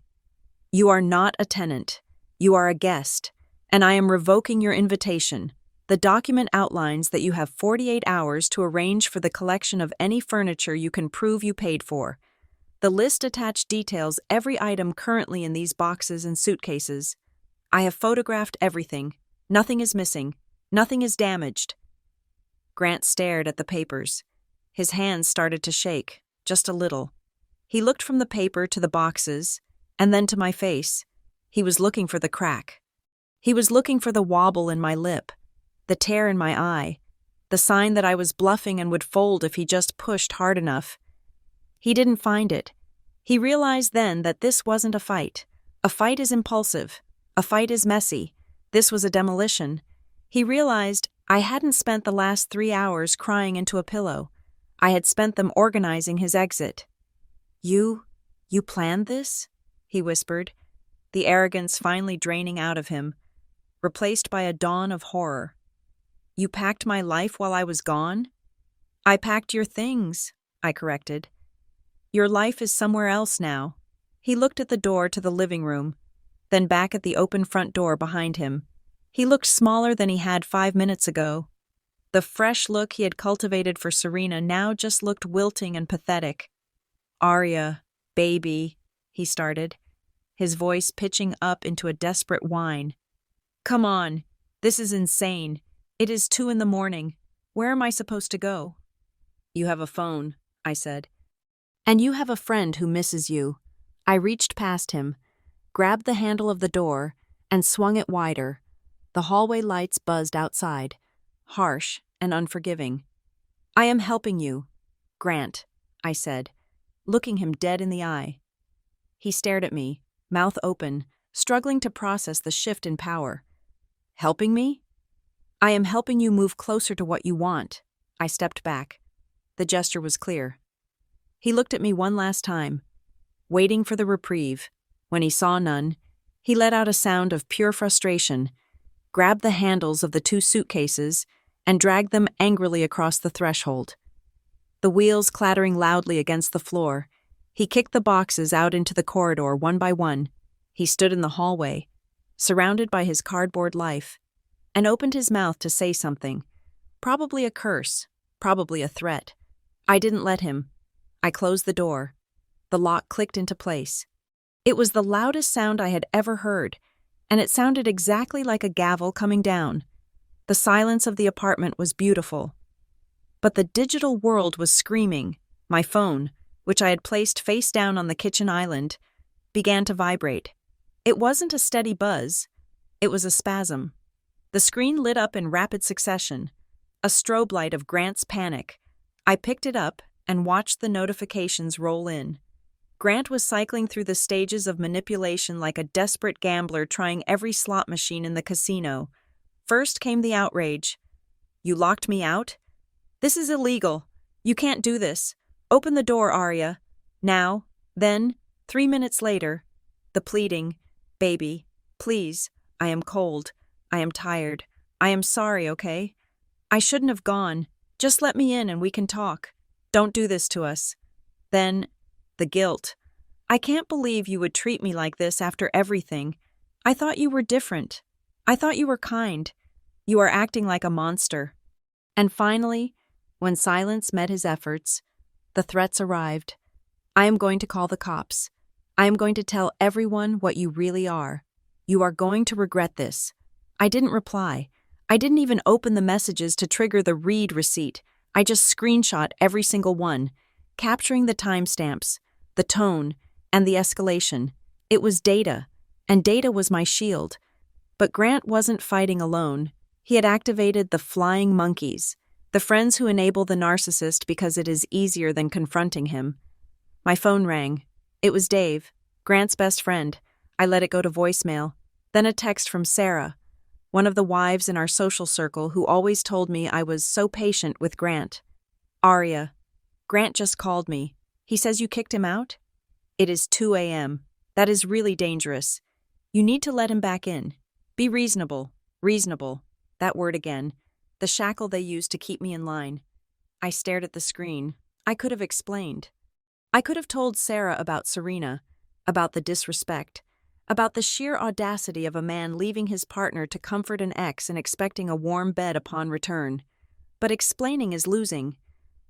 "You are not a tenant. You are a guest, and I am revoking your invitation. The document outlines that you have 48 hours to arrange for the collection of any furniture you can prove you paid for. The list attached details every item currently in these boxes and suitcases. I have photographed everything. Nothing is missing. Nothing is damaged." Grant stared at the papers. His hands started to shake, just a little. He looked from the paper to the boxes, and then to my face. He was looking for the crack. He was looking for the wobble in my lip, the tear in my eye, the sign that I was bluffing and would fold if he just pushed hard enough. He didn't find it. He realized then that this wasn't a fight. A fight is impulsive. A fight is messy. This was a demolition. He realized I hadn't spent the last 3 hours crying into a pillow. I had spent them organizing his exit. You planned this?" he whispered, the arrogance finally draining out of him, replaced by a dawn of horror. "You packed my life while I was gone?" "I packed your things," I corrected. "Your life is somewhere else now." He looked at the door to the living room, then back at the open front door behind him. He looked smaller than he had 5 minutes ago. The fresh look he had cultivated for Serena now just looked wilting and pathetic. "Arya, baby," he started, his voice pitching up into a desperate whine. "Come on, this is insane. It is 2 a.m. Where am I supposed to go?" "You have a phone," I said. "And you have a friend who misses you." I reached past him, grabbed the handle of the door, and swung it wider. The hallway lights buzzed outside, harsh and unforgiving. "I am helping you, Grant," I said, looking him dead in the eye. He stared at me, mouth open, struggling to process the shift in power. "Helping me?" "I am helping you move closer to what you want." I stepped back. The gesture was clear. He looked at me one last time, waiting for the reprieve. When he saw none, he let out a sound of pure frustration, grabbed the handles of the 2 suitcases, and dragged them angrily across the threshold. The wheels clattering loudly against the floor, he kicked the boxes out into the corridor one by one. He stood in the hallway, surrounded by his cardboard life, and opened his mouth to say something, probably a curse, probably a threat. I didn't let him. I closed the door. The lock clicked into place. It was the loudest sound I had ever heard, and it sounded exactly like a gavel coming down. The silence of the apartment was beautiful. But the digital world was screaming. My phone, which I had placed face down on the kitchen island, began to vibrate. It wasn't a steady buzz. It was a spasm. The screen lit up in rapid succession, a strobe light of Grant's panic. I picked it up and watched the notifications roll in. Grant was cycling through the stages of manipulation like a desperate gambler trying every slot machine in the casino. First came the outrage. "You locked me out? This is illegal. You can't do this. Open the door, Arya. Now." Then, 3 minutes later, the pleading, "Baby, please, I am cold. I am tired. I am sorry, okay? I shouldn't have gone. Just let me in and we can talk. Don't do this to us." Then, the guilt. "I can't believe you would treat me like this after everything. I thought you were different. I thought you were kind. You are acting like a monster." And finally, when silence met his efforts, the threats arrived. "I am going to call the cops. I am going to tell everyone what you really are. You are going to regret this." I didn't reply. I didn't even open the messages to trigger the read receipt. I just screenshot every single one, capturing the timestamps, the tone, and the escalation. It was data, and data was my shield. But Grant wasn't fighting alone. He had activated the flying monkeys, the friends who enable the narcissist because it is easier than confronting him. My phone rang. It was Dave, Grant's best friend. I let it go to voicemail. Then a text from Sarah, one of the wives in our social circle who always told me I was so patient with Grant. Aria, Grant just called me. He says you kicked him out? It is 2 a.m. That is really dangerous. You need to let him back in. Be reasonable. Reasonable. That word again. The shackle they use to keep me in line. I stared at the screen. I could have explained. I could have told Sarah about Serena, about the disrespect, about the sheer audacity of a man leaving his partner to comfort an ex and expecting a warm bed upon return. But explaining is losing.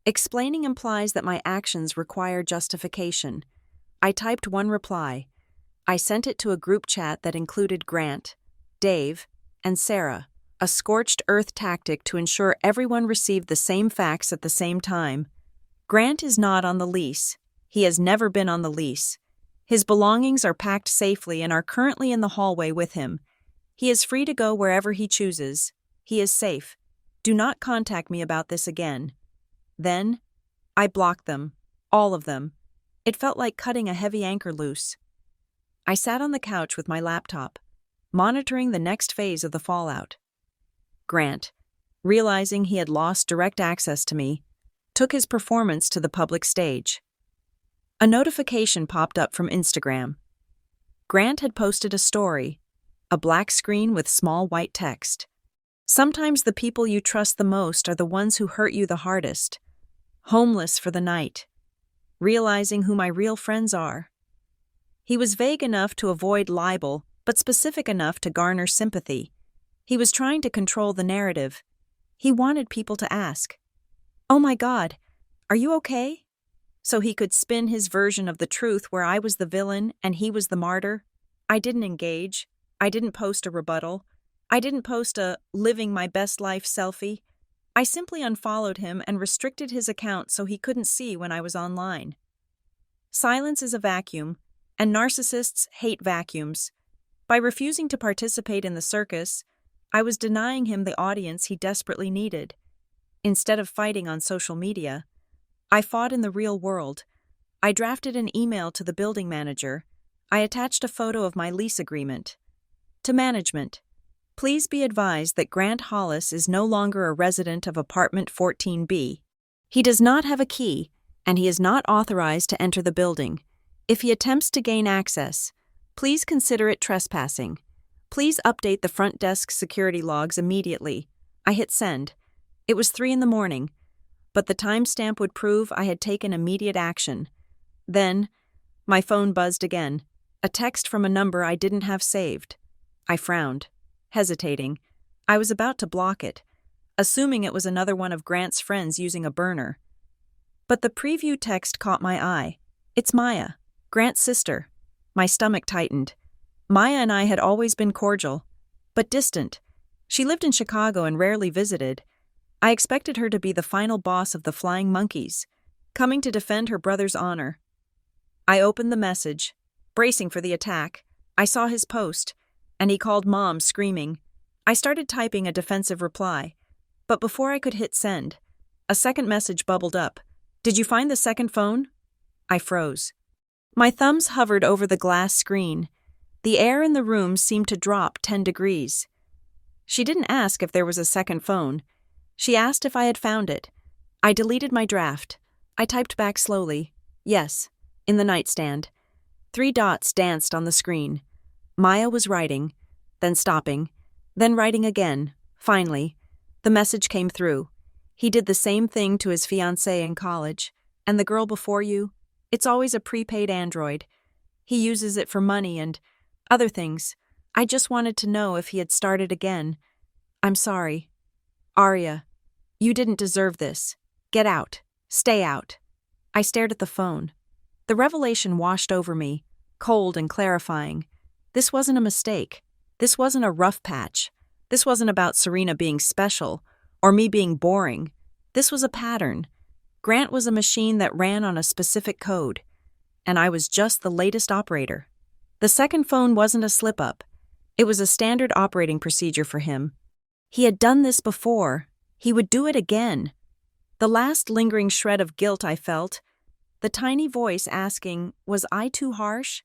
Explaining implies that my actions require justification. I typed one reply. I sent it to a group chat that included Grant, Dave, and Sarah, a scorched earth tactic to ensure everyone received the same facts at the same time. Grant is not on the lease. He has never been on the lease. His belongings are packed safely and are currently in the hallway with him. He is free to go wherever he chooses. He is safe. Do not contact me about this again. Then, I blocked them. All of them. It felt like cutting a heavy anchor loose. I sat on the couch with my laptop, monitoring the next phase of the fallout. Grant, realizing he had lost direct access to me, took his performance to the public stage. A notification popped up from Instagram. Grant had posted a story, a black screen with small white text. Sometimes the people you trust the most are the ones who hurt you the hardest. Homeless for the night. Realizing who my real friends are. He was vague enough to avoid libel, but specific enough to garner sympathy. He was trying to control the narrative. He wanted people to ask, "Oh my God, are you okay?" So he could spin his version of the truth where I was the villain and he was the martyr. I didn't engage. I didn't post a rebuttal. I didn't post a living my best life selfie. I simply unfollowed him and restricted his account so he couldn't see when I was online. Silence is a vacuum, and narcissists hate vacuums. By refusing to participate in the circus, I was denying him the audience he desperately needed. Instead of fighting on social media, I fought in the real world. I drafted an email to the building manager. I attached a photo of my lease agreement. To management, please be advised that Grant Hollis is no longer a resident of apartment 14B. He does not have a key, and he is not authorized to enter the building. If he attempts to gain access, please consider it trespassing. Please update the front desk security logs immediately. I hit send. It was 3 a.m, but the timestamp would prove I had taken immediate action. Then, my phone buzzed again, a text from a number I didn't have saved. I frowned, hesitating. I was about to block it, assuming it was another one of Grant's friends using a burner. But the preview text caught my eye. It's Maya, Grant's sister. My stomach tightened. Maya and I had always been cordial, but distant. She lived in Chicago and rarely visited. I expected her to be the final boss of the Flying Monkeys, coming to defend her brother's honor. I opened the message, bracing for the attack. I saw his post, and he called Mom, screaming. I started typing a defensive reply, but before I could hit send, a second message bubbled up. Did you find the second phone? I froze. My thumbs hovered over the glass screen. The air in the room seemed to drop 10 degrees. She didn't ask if there was a second phone. She asked if I had found it. I deleted my draft. I typed back slowly. Yes, in the nightstand. 3 dots danced on the screen. Maya was writing, then stopping, then writing again. Finally, the message came through. He did the same thing to his fiancée in college. And the girl before you? It's always a prepaid Android. He uses it for money and other things. I just wanted to know if he had started again. I'm sorry. Aria, you didn't deserve this. Get out. Stay out. I stared at the phone. The revelation washed over me, cold and clarifying. This wasn't a mistake. This wasn't a rough patch. This wasn't about Serena being special or me being boring. This was a pattern. Grant was a machine that ran on a specific code, and I was just the latest operator. The second phone wasn't a slip-up. It was a standard operating procedure for him. He had done this before. He would do it again. The last lingering shred of guilt I felt, the tiny voice asking, "Was I too harsh?"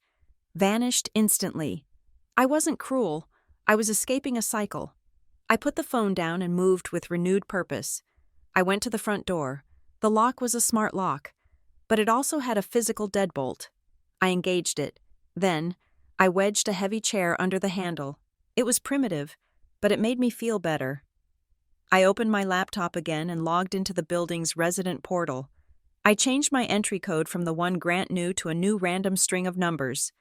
vanished instantly. I wasn't cruel. I was escaping a cycle. I put the phone down and moved with renewed purpose. I went to the front door. The lock was a smart lock, but it also had a physical deadbolt. I engaged it. Then, I wedged a heavy chair under the handle. It was primitive, but it made me feel better. I opened my laptop again and logged into the building's resident portal. I changed my entry code from the one Grant knew to a new random string of numbers.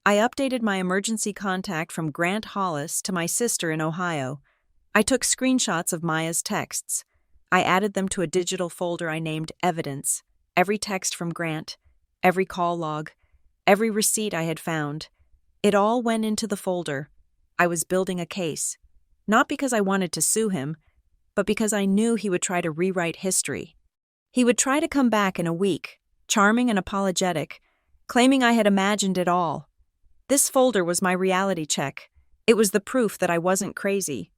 I updated my emergency contact from Grant Hollis to my sister in Ohio. I took screenshots of Maya's texts. I added them to a digital folder I named Evidence. Every text from Grant, every call log, every receipt I had found. It all went into the folder. I was building a case. Not because I wanted to sue him, but because I knew he would try to rewrite history. He would try to come back in a week, charming and apologetic, claiming I had imagined it all. This folder was my reality check. It was the proof that I wasn't crazy.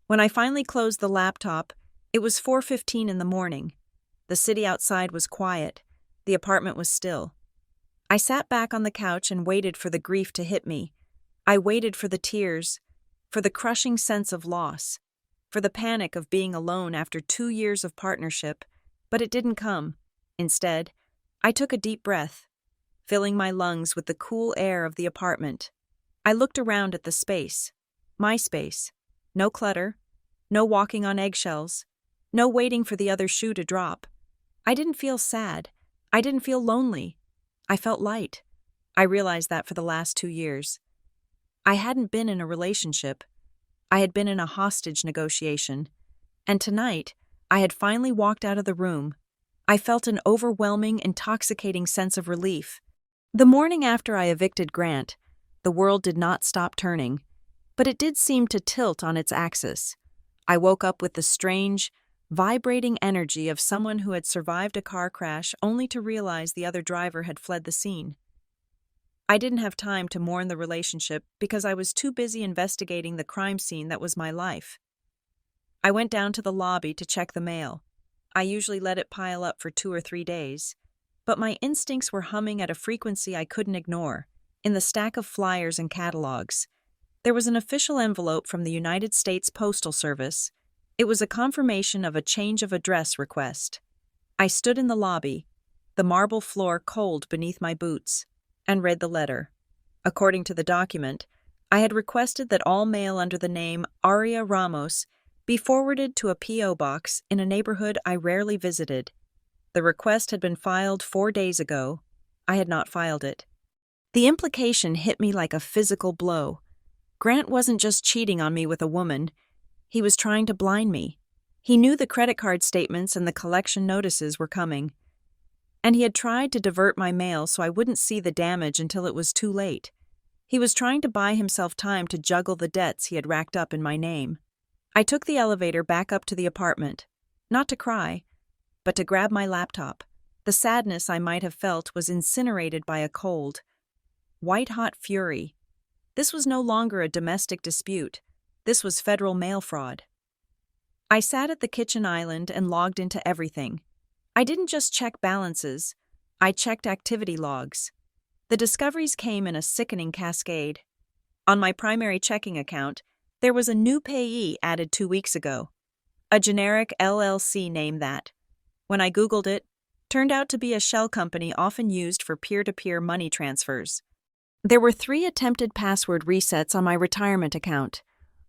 When I finally closed the laptop, it was 4:15 in the morning. The city outside was quiet. The apartment was still. I sat back on the couch and waited for the grief to hit me. I waited for the tears, for the crushing sense of loss, for the panic of being alone after 2 years of partnership, but it didn't come. Instead, I took a deep breath, filling my lungs with the cool air of the apartment. I looked around at the space, my space. No clutter, no walking on eggshells, no waiting for the other shoe to drop. I didn't feel sad. I didn't feel lonely. I felt light. I realized that for the last 2 years. I hadn't been in a relationship. I had been in a hostage negotiation. And tonight, I had finally walked out of the room. I felt an overwhelming, intoxicating sense of relief. The morning after I evicted Grant, the world did not stop turning, but it did seem to tilt on its axis. I woke up with the strange, vibrating energy of someone who had survived a car crash only to realize the other driver had fled the scene. I didn't have time to mourn the relationship because I was too busy investigating the crime scene that was my life. I went down to the lobby to check the mail. I usually let it pile up for 2 or 3 days, but my instincts were humming at a frequency I couldn't ignore. In the stack of flyers and catalogs, there was an official envelope from the United States Postal Service. It was a confirmation of a change of address request. I stood in the lobby, the marble floor cold beneath my boots, and read the letter. According to the document, I had requested that all mail under the name Aria Ramos be forwarded to a P.O. box in a neighborhood I rarely visited. The request had been filed 4 days ago. I had not filed it. The implication hit me like a physical blow. Grant wasn't just cheating on me with a woman. He was trying to blind me. He knew the credit card statements and the collection notices were coming. And he had tried to divert my mail so I wouldn't see the damage until it was too late. He was trying to buy himself time to juggle the debts he had racked up in my name. I took the elevator back up to the apartment, not to cry, but to grab my laptop. The sadness I might have felt was incinerated by a cold, white-hot fury. This was no longer a domestic dispute. This was federal mail fraud. I sat at the kitchen island and logged into everything. I didn't just check balances. I checked activity logs. The discoveries came in a sickening cascade. On my primary checking account, there was a new payee added 2 weeks ago. A generic LLC name that, when I Googled it, turned out to be a shell company often used for peer-to-peer money transfers. There were 3 attempted password resets on my retirement account,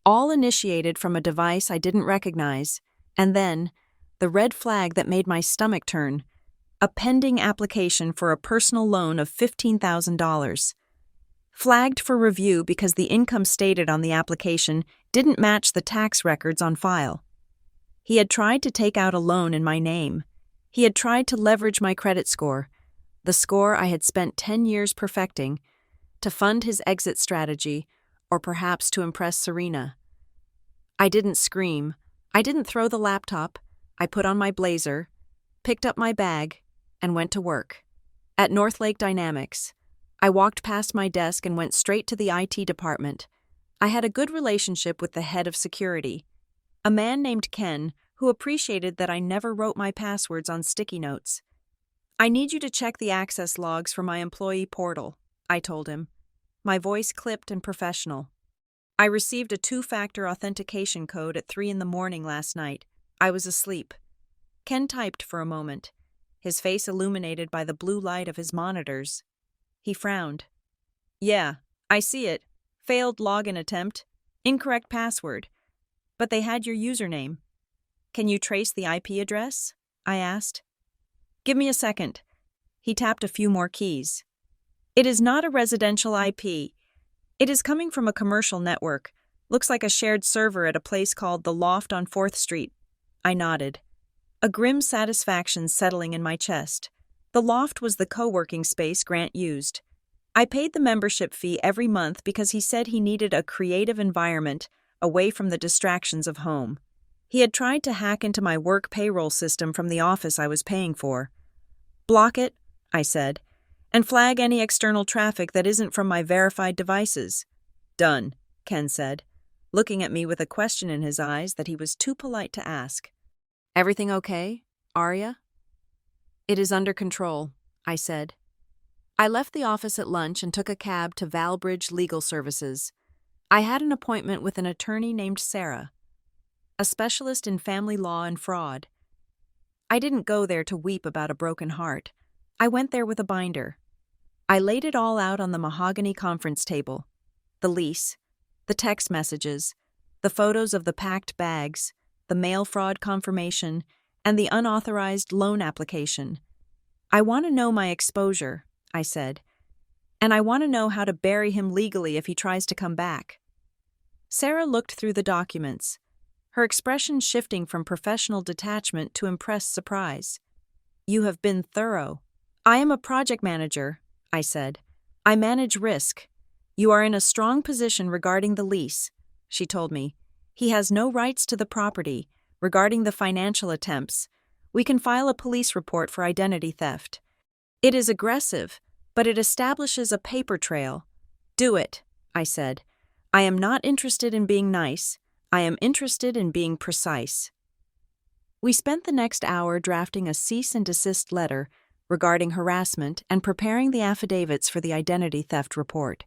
all initiated from a device I didn't recognize, and then, the red flag that made my stomach turn, a pending application for a personal loan of $15,000. Flagged for review because the income stated on the application didn't match the tax records on file. He had tried to take out a loan in my name. He had tried to leverage my credit score, the score I had spent 10 years perfecting, to fund his exit strategy, or perhaps to impress Serena. I didn't scream. I didn't throw the laptop. I put on my blazer, picked up my bag, and went to work. At Northlake Dynamics, I walked past my desk and went straight to the IT department. I had a good relationship with the head of security, a man named Ken, who appreciated that I never wrote my passwords on sticky notes. "I need you to check the access logs for my employee portal," I told him, my voice clipped and professional. "I received a 2-factor authentication code at 3 a.m. last night. I was asleep." Ken typed for a moment, his face illuminated by the blue light of his monitors. He frowned. "Yeah, I see it. Failed login attempt. Incorrect password. But they had your username. Can you trace the IP address?" I asked. "Give me a second." He tapped a few more keys. "It is not a residential IP. It is coming from a commercial network. Looks like a shared server at a place called The Loft on 4th Street. I nodded, a grim satisfaction settling in my chest. The Loft was the co-working space Grant used. I paid the membership fee every month because he said he needed a creative environment away from the distractions of home. He had tried to hack into my work payroll system from the office I was paying for. "Block it," I said, "and flag any external traffic that isn't from my verified devices." "Done," Ken said, looking at me with a question in his eyes that he was too polite to ask. "Everything okay, Arya?" "It is under control," I said. I left the office at lunch and took a cab to Valbridge Legal Services. I had an appointment with an attorney named Sarah, a specialist in family law and fraud. I didn't go there to weep about a broken heart. I went there with a binder. I laid it all out on the mahogany conference table. The lease, the text messages, the photos of the packed bags, the mail fraud confirmation, and the unauthorized loan application. "I want to know my exposure," I said, "and I want to know how to bury him legally if he tries to come back." Sarah looked through the documents, her expression shifting from professional detachment to impressed surprise. "You have been thorough." "I am a project manager," I said. "I manage risk. You are in a strong position regarding the lease," she told me. "He has no rights to the property. Regarding the financial attempts, we can file a police report for identity theft. It is aggressive, but it establishes a paper trail." "Do it," I said. "I am not interested in being nice. I am interested in being precise." We spent the next hour drafting a cease and desist letter regarding harassment and preparing the affidavits for the identity theft report.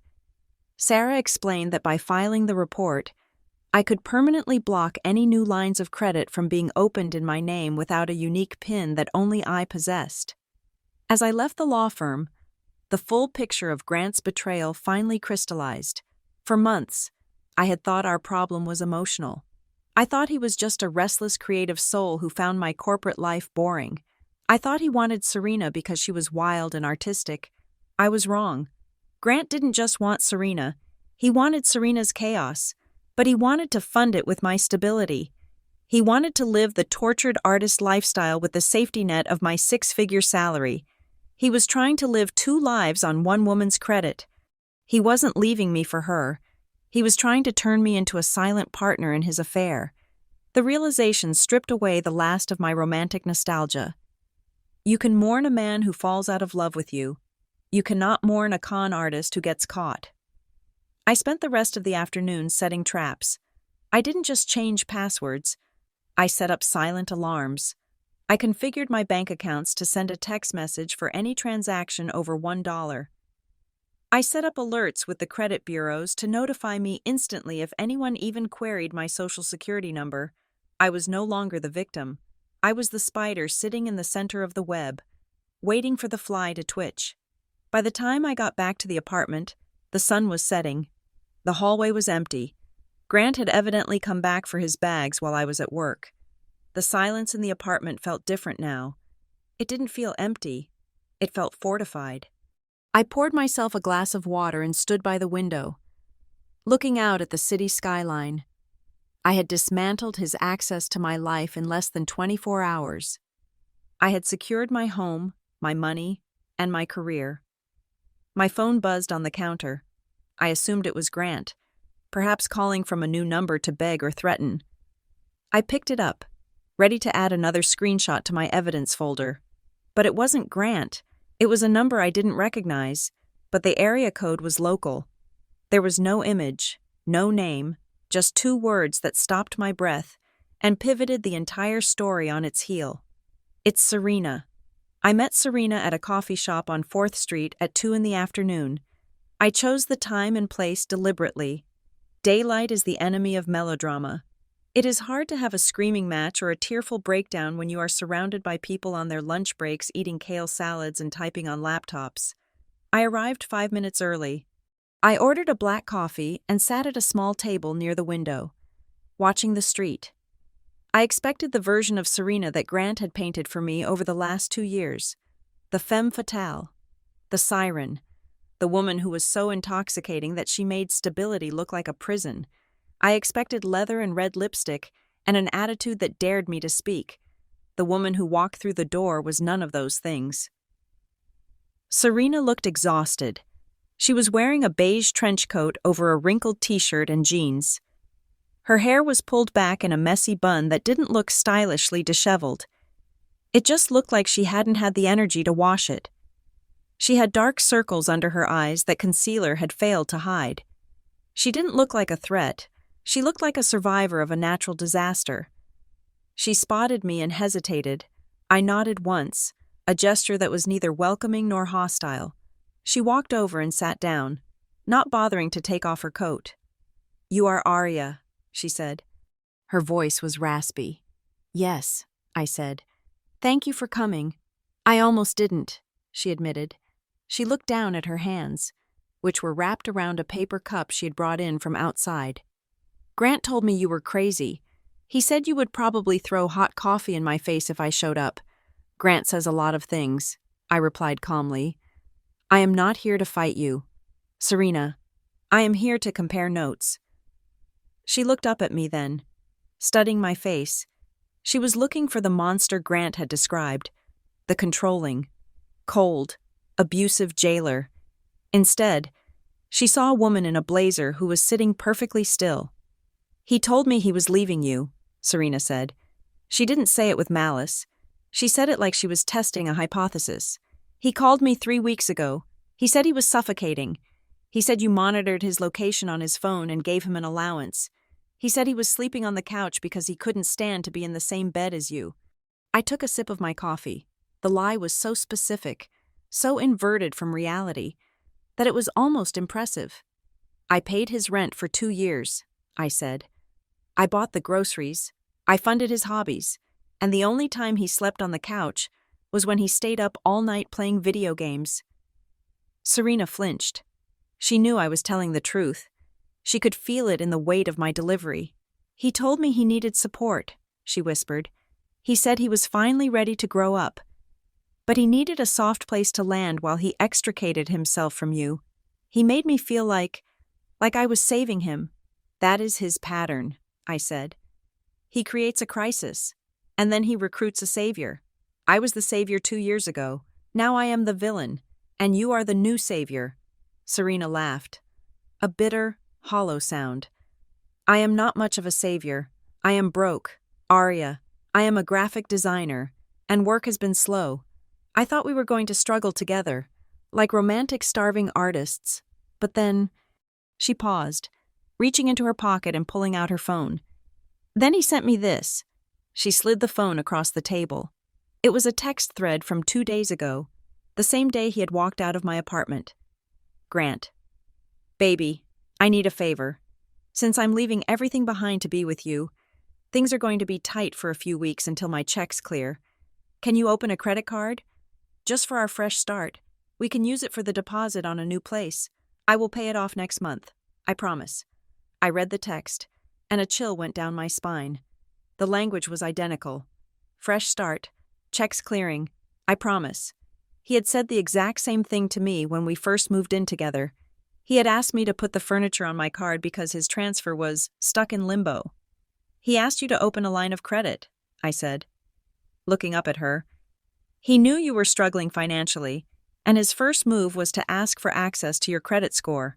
Sarah explained that by filing the report, I could permanently block any new lines of credit from being opened in my name without a unique PIN that only I possessed. As I left the law firm, the full picture of Grant's betrayal finally crystallized. For months, I had thought our problem was emotional. I thought he was just a restless creative soul who found my corporate life boring. I thought he wanted Serena because she was wild and artistic. I was wrong. Grant didn't just want Serena. He wanted Serena's chaos, but he wanted to fund it with my stability. He wanted to live the tortured artist lifestyle with the safety net of my 6-figure salary. He was trying to live 2 lives on one woman's credit. He wasn't leaving me for her. He was trying to turn me into a silent partner in his affair. The realization stripped away the last of my romantic nostalgia. You can mourn a man who falls out of love with you. You cannot mourn a con artist who gets caught. I spent the rest of the afternoon setting traps. I didn't just change passwords. I set up silent alarms. I configured my bank accounts to send a text message for any transaction over $1. I set up alerts with the credit bureaus to notify me instantly if anyone even queried my social security number. I was no longer the victim. I was the spider sitting in the center of the web, waiting for the fly to twitch. By the time I got back to the apartment, the sun was setting. The hallway was empty. Grant had evidently come back for his bags while I was at work. The silence in the apartment felt different now. It didn't feel empty. It felt fortified. I poured myself a glass of water and stood by the window, looking out at the city skyline. I had dismantled his access to my life in less than 24 hours. I had secured my home, my money, and my career. My phone buzzed on the counter. I assumed it was Grant, perhaps calling from a new number to beg or threaten. I picked it up, ready to add another screenshot to my evidence folder. But it wasn't Grant. It was a number I didn't recognize, but the area code was local. There was no image, no name, just 2 words that stopped my breath and pivoted the entire story on its heel. It's Serena. I met Serena at a coffee shop on 4th Street at 2 in the afternoon. I chose the time and place deliberately. Daylight is the enemy of melodrama. It is hard to have a screaming match or a tearful breakdown when you are surrounded by people on their lunch breaks eating kale salads and typing on laptops. I arrived 5 minutes early. I ordered a black coffee and sat at a small table near the window, watching the street. I expected the version of Serena that Grant had painted for me over the last 2 years. The femme fatale, the siren, the woman who was so intoxicating that she made stability look like a prison. I expected leather and red lipstick and an attitude that dared me to speak. The woman who walked through the door was none of those things. Serena looked exhausted. She was wearing a beige trench coat over a wrinkled t-shirt and jeans. Her hair was pulled back in a messy bun that didn't look stylishly disheveled. It just looked like she hadn't had the energy to wash it. She had dark circles under her eyes that concealer had failed to hide. She didn't look like a threat. She looked like a survivor of a natural disaster. She spotted me and hesitated. I nodded once, a gesture that was neither welcoming nor hostile. She walked over and sat down, not bothering to take off her coat. "You are Arya," she said. Her voice was raspy. "Yes," I said. "Thank you for coming." "I almost didn't," she admitted. She looked down at her hands, which were wrapped around a paper cup she had brought in from outside. "Grant told me you were crazy. He said you would probably throw hot coffee in my face if I showed up." "Grant says a lot of things," I replied calmly. "I am not here to fight you. Serena, I am here to compare notes." She looked up at me then, studying my face. She was looking for the monster Grant had described, the controlling, cold, abusive jailer. Instead, she saw a woman in a blazer who was sitting perfectly still. "He told me he was leaving you," Serena said. She didn't say it with malice. She said it like she was testing a hypothesis. "He called me 3 weeks ago. He said he was suffocating. He said you monitored his location on his phone and gave him an allowance. He said he was sleeping on the couch because he couldn't stand to be in the same bed as you." I took a sip of my coffee. The lie was so specific, so inverted from reality, that it was almost impressive. "I paid his rent for 2 years," I said. "I bought the groceries. I funded his hobbies. And the only time he slept on the couch was when he stayed up all night playing video games." Serena flinched. She knew I was telling the truth. She could feel it in the weight of my delivery. "He told me he needed support," she whispered. "He said he was finally ready to grow up. But he needed a soft place to land while he extricated himself from you. He made me feel like I was saving him." "That is his pattern," I said. "He creates a crisis, and then he recruits a savior. I was the savior 2 years ago. Now I am the villain, and you are the new savior." Serena laughed. A bitter, hollow sound. "I am not much of a savior. I am broke, Arya. I am a graphic designer, and work has been slow. I thought we were going to struggle together, like romantic starving artists. But then..." She paused, reaching into her pocket and pulling out her phone. "Then he sent me this." She slid the phone across the table. It was a text thread from 2 days ago, the same day he had walked out of my apartment. "Grant. Baby, I need a favor. Since I'm leaving everything behind to be with you, things are going to be tight for a few weeks until my checks clear. Can you open a credit card? Just for our fresh start. We can use it for the deposit on a new place. I will pay it off next month. I promise." I read the text, and a chill went down my spine. The language was identical. Fresh start, checks clearing, I promise. He had said the exact same thing to me when we first moved in together. He had asked me to put the furniture on my card because his transfer was stuck in limbo. "He asked you to open a line of credit," I said, looking up at her. "He knew you were struggling financially, and his first move was to ask for access to your credit score."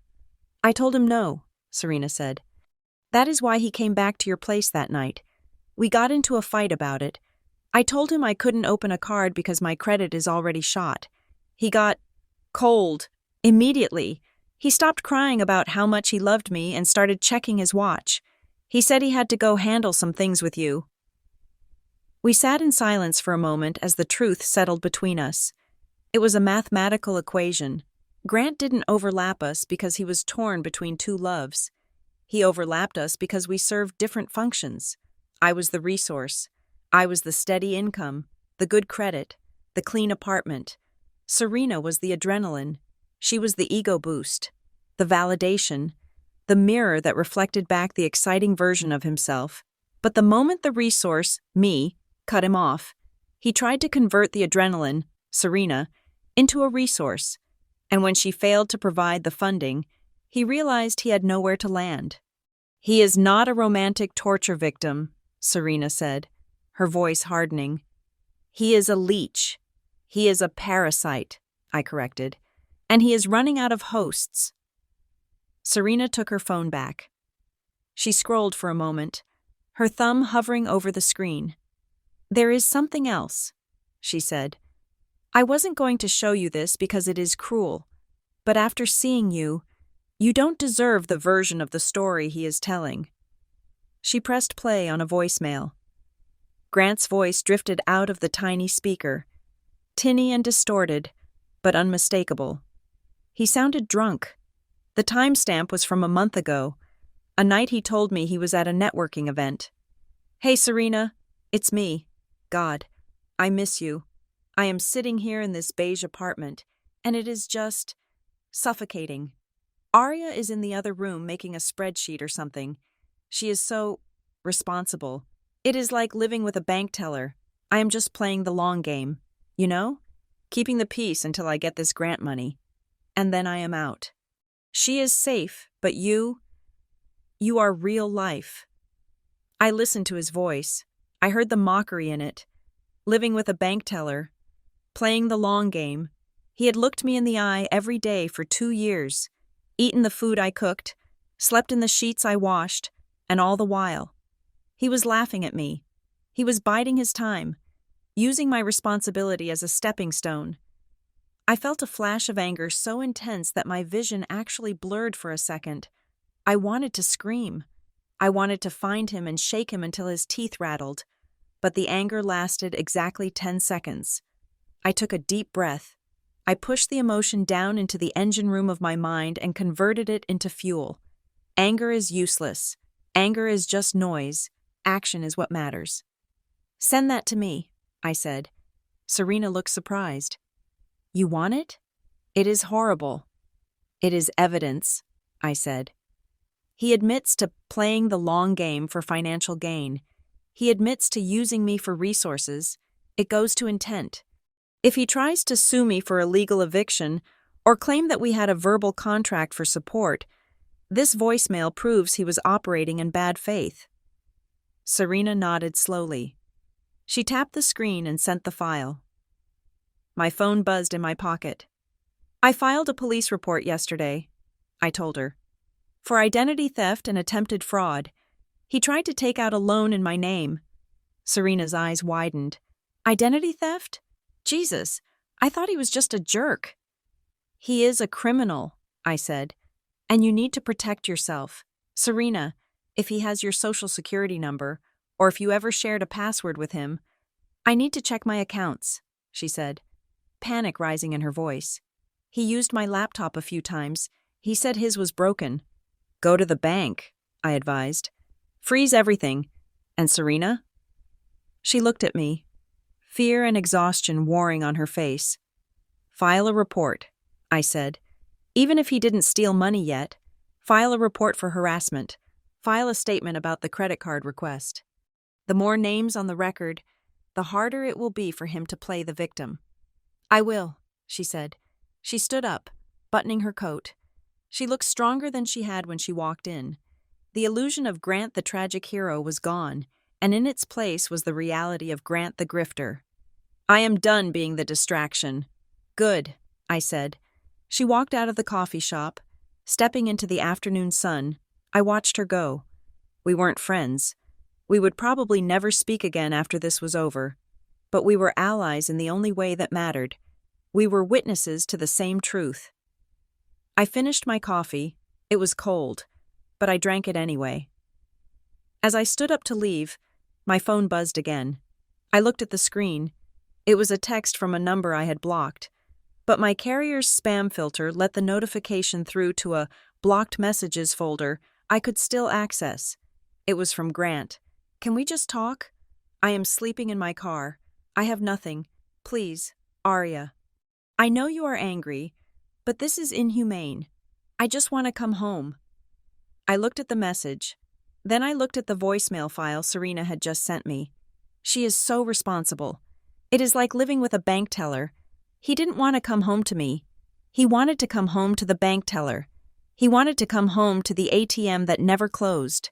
"I told him no," Serena said. "That is why he came back to your place that night. We got into a fight about it. I told him I couldn't open a card because my credit is already shot. He got cold immediately. He stopped crying about how much he loved me and started checking his watch. He said he had to go handle some things with you. We sat in silence for a moment as the truth settled between us. It was a mathematical equation. Grant didn't overlap us because he was torn between two loves. He overlapped us because we served different functions. I was the resource. I was the steady income, the good credit, the clean apartment. Serena was the adrenaline. She was the ego boost, the validation, the mirror that reflected back the exciting version of himself. But the moment the resource, me, cut him off, he tried to convert the adrenaline, Serena, into a resource. And when she failed to provide the funding, he realized he had nowhere to land. "He is not a romantic torture victim," Serena said, her voice hardening. "He is a leech. He is a parasite," I corrected, "and he is running out of hosts." Serena took her phone back. She scrolled for a moment, her thumb hovering over the screen. "There is something else," she said. "I wasn't going to show you this because it is cruel, but after seeing you, you don't deserve the version of the story he is telling." She pressed play on a voicemail. Grant's voice drifted out of the tiny speaker, tinny and distorted, but unmistakable. He sounded drunk. The timestamp was from a month ago, a night he told me he was at a networking event. "Hey, Serena, it's me. God, I miss you. I am sitting here in this beige apartment, and it is just suffocating. Arya is in the other room making a spreadsheet or something. She is so responsible. It is like living with a bank teller. I am just playing the long game, you know? Keeping the peace until I get this grant money. And then I am out. She is safe, but you are real life." I listened to his voice. I heard the mockery in it. Living with a bank teller. Playing the long game. He had looked me in the eye every day for 2 years, eaten the food I cooked, slept in the sheets I washed, and all the while, he was laughing at me. He was biding his time, using my responsibility as a stepping stone. I felt a flash of anger so intense that my vision actually blurred for a second. I wanted to scream. I wanted to find him and shake him until his teeth rattled, but the anger lasted exactly 10 seconds. I took a deep breath. I pushed the emotion down into the engine room of my mind and converted it into fuel. Anger is useless. Anger is just noise. Action is what matters. "Send that to me," I said. Serena looked surprised. "You want it? It is horrible." "It is evidence," I said. He admits to playing the long game for financial gain. He admits to using me for resources. It goes to intent. If he tries to sue me for illegal eviction or claim that we had a verbal contract for support, this voicemail proves he was operating in bad faith. Serena nodded slowly. She tapped the screen and sent the file. My phone buzzed in my pocket. "I filed a police report yesterday," I told her, "for identity theft and attempted fraud. He tried to take out a loan in my name." Serena's eyes widened. "Identity theft? Jesus, I thought he was just a jerk." "He is a criminal," I said, "and you need to protect yourself. Serena, if he has your social security number, or if you ever shared a password with him." "I need to check my accounts," she said, panic rising in her voice. "He used my laptop a few times. He said his was broken." "Go to the bank," I advised. "Freeze everything. And Serena?" She looked at me, fear and exhaustion warring on her face. "File a report," I said. "Even if he didn't steal money yet, file a report for harassment. File a statement about the credit card request. The more names on the record, the harder it will be for him to play the victim." "I will," she said. She stood up, buttoning her coat. She looked stronger than she had when she walked in. The illusion of Grant the tragic hero was gone, and in its place was the reality of Grant the grifter. "I am done being the distraction." "Good," I said. She walked out of the coffee shop. Stepping into the afternoon sun, I watched her go. We weren't friends, We would probably never speak again after this was over, but we were allies in the only way that mattered. We were witnesses to the same truth. I finished my coffee. It was cold, but I drank it anyway. As I stood up to leave, my phone buzzed again. I looked at the screen. It was a text from a number I had blocked, but my carrier's spam filter let the notification through to a blocked messages folder I could still access. It was from Grant. "Can we just talk? I am sleeping in my car. I have nothing. Please, Arya. I know you are angry, but this is inhumane. I just want to come home." I looked at the message. Then I looked at the voicemail file Serena had just sent me. She is so responsible. It is like living with a bank teller. He didn't want to come home to me. He wanted to come home to the bank teller. He wanted to come home to the ATM that never closed.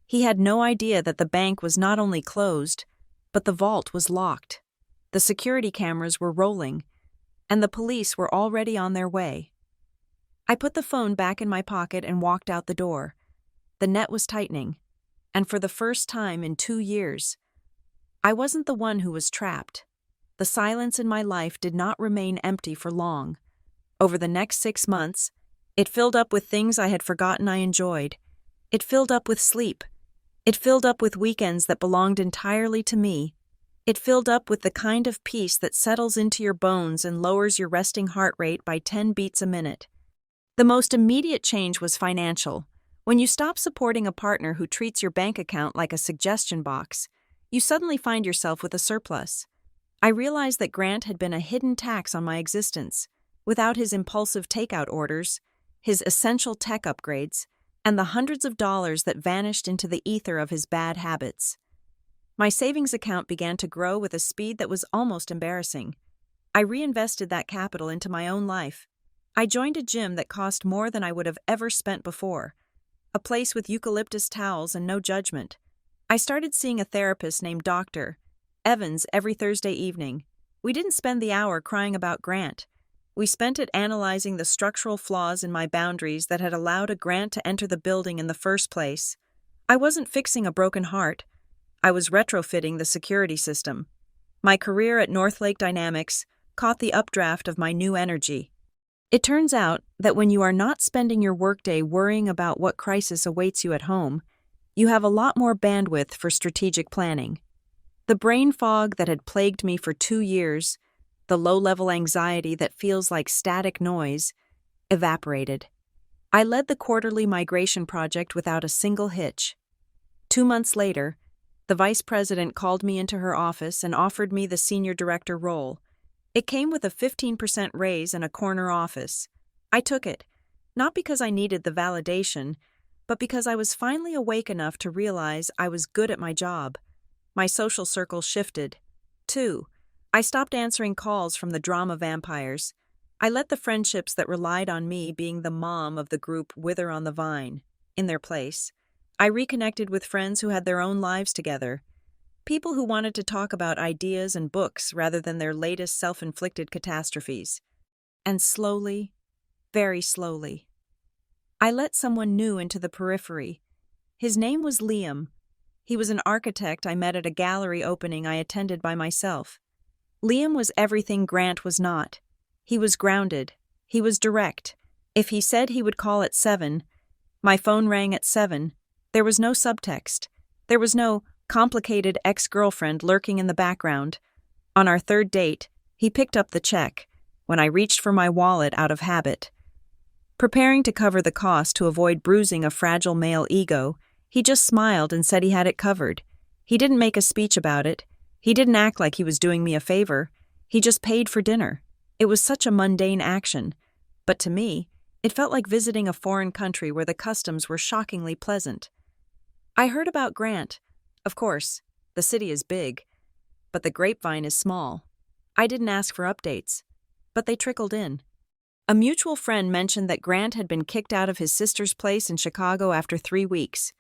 He had no idea that the bank was not only closed, but the vault was locked. The security cameras were rolling, and the police were already on their way. I put the phone back in my pocket and walked out the door. The net was tightening, and for the first time in 2 years, I wasn't the one who was trapped. The silence in my life did not remain empty for long. Over the next 6 months, it filled up with things I had forgotten I enjoyed. It filled up with sleep. It filled up with weekends that belonged entirely to me. It filled up with the kind of peace that settles into your bones and lowers your resting heart rate by 10 beats a minute. The most immediate change was financial. When you stop supporting a partner who treats your bank account like a suggestion box, you suddenly find yourself with a surplus. I realized that Grant had been a hidden tax on my existence. Without his impulsive takeout orders, his essential tech upgrades, and the hundreds of dollars that vanished into the ether of his bad habits. My savings account began to grow with a speed that was almost embarrassing. I reinvested that capital into my own life. I joined a gym that cost more than I would have ever spent before. A place with eucalyptus towels and no judgment. I started seeing a therapist named Dr. Evans every Thursday evening. We didn't spend the hour crying about Grant. We spent it analyzing the structural flaws in my boundaries that had allowed a Grant to enter the building in the first place. I wasn't fixing a broken heart. I was retrofitting the security system. My career at Northlake Dynamics caught the updraft of my new energy. It turns out that when you are not spending your workday worrying about what crisis awaits you at home, you have a lot more bandwidth for strategic planning. The brain fog that had plagued me for 2 years, the low-level anxiety that feels like static noise, evaporated. I led the quarterly migration project without a single hitch. 2 months later, the vice president called me into her office and offered me the senior director role. It came with a 15% raise and a corner office. I took it, not because I needed the validation, but because I was finally awake enough to realize I was good at my job. My social circle shifted. 2. I stopped answering calls from the drama vampires. I let the friendships that relied on me being the mom of the group wither on the vine, in their place. I reconnected with friends who had their own lives together. People who wanted to talk about ideas and books rather than their latest self-inflicted catastrophes. And slowly, very slowly, I let someone new into the periphery. His name was Liam. He was an architect I met at a gallery opening I attended by myself. Liam was everything Grant was not. He was grounded. He was direct. If he said he would call at 7, my phone rang at 7. There was no subtext. There was no complicated ex-girlfriend lurking in the background. On our 3rd date, he picked up the check when I reached for my wallet out of habit. Preparing to cover the cost to avoid bruising a fragile male ego, he just smiled and said he had it covered. He didn't make a speech about it. He didn't act like he was doing me a favor. He just paid for dinner. It was such a mundane action, but to me, it felt like visiting a foreign country where the customs were shockingly pleasant. I heard about Grant. Of course, the city is big, but the grapevine is small. I didn't ask for updates, but they trickled in. A mutual friend mentioned that Grant had been kicked out of his sister's place in Chicago after 3 weeks.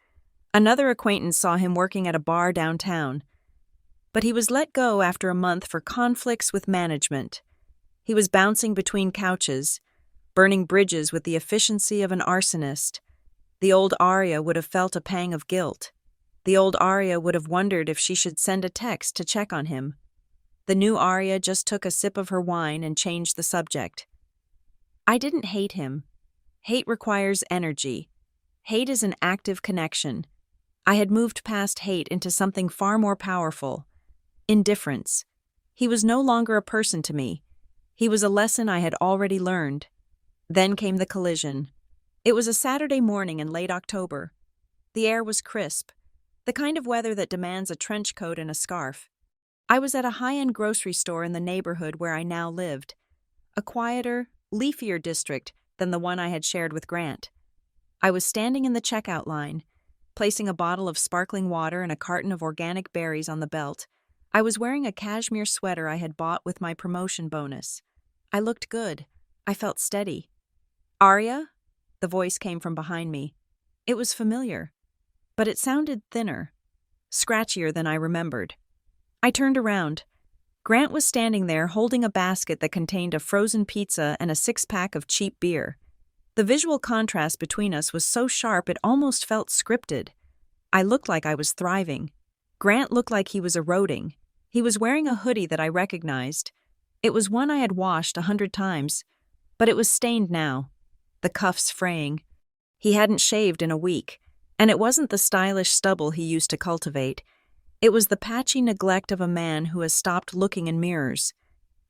Another acquaintance saw him working at a bar downtown. But he was let go after a month for conflicts with management. He was bouncing between couches, burning bridges with the efficiency of an arsonist. The old Arya would have felt a pang of guilt. The old Arya would have wondered if she should send a text to check on him. The new Arya just took a sip of her wine and changed the subject. I didn't hate him. Hate requires energy. Hate is an active connection. I had moved past hate into something far more powerful. Indifference. He was no longer a person to me. He was a lesson I had already learned. Then came the collision. It was a Saturday morning in late October. The air was crisp, the kind of weather that demands a trench coat and a scarf. I was at a high-end grocery store in the neighborhood where I now lived, a quieter, leafier district than the one I had shared with Grant. I was standing in the checkout line, placing a bottle of sparkling water and a carton of organic berries on the belt. I was wearing a cashmere sweater I had bought with my promotion bonus. I looked good. I felt steady. "Arya?" The voice came from behind me. It was familiar, but it sounded thinner, scratchier than I remembered. I turned around. Grant was standing there holding a basket that contained a frozen pizza and a six-pack of cheap beer. The visual contrast between us was so sharp it almost felt scripted. I looked like I was thriving. Grant looked like he was eroding. He was wearing a hoodie that I recognized. It was one I had washed 100 times, but it was stained now, the cuffs fraying. He hadn't shaved in a week, and it wasn't the stylish stubble he used to cultivate. It was the patchy neglect of a man who has stopped looking in mirrors.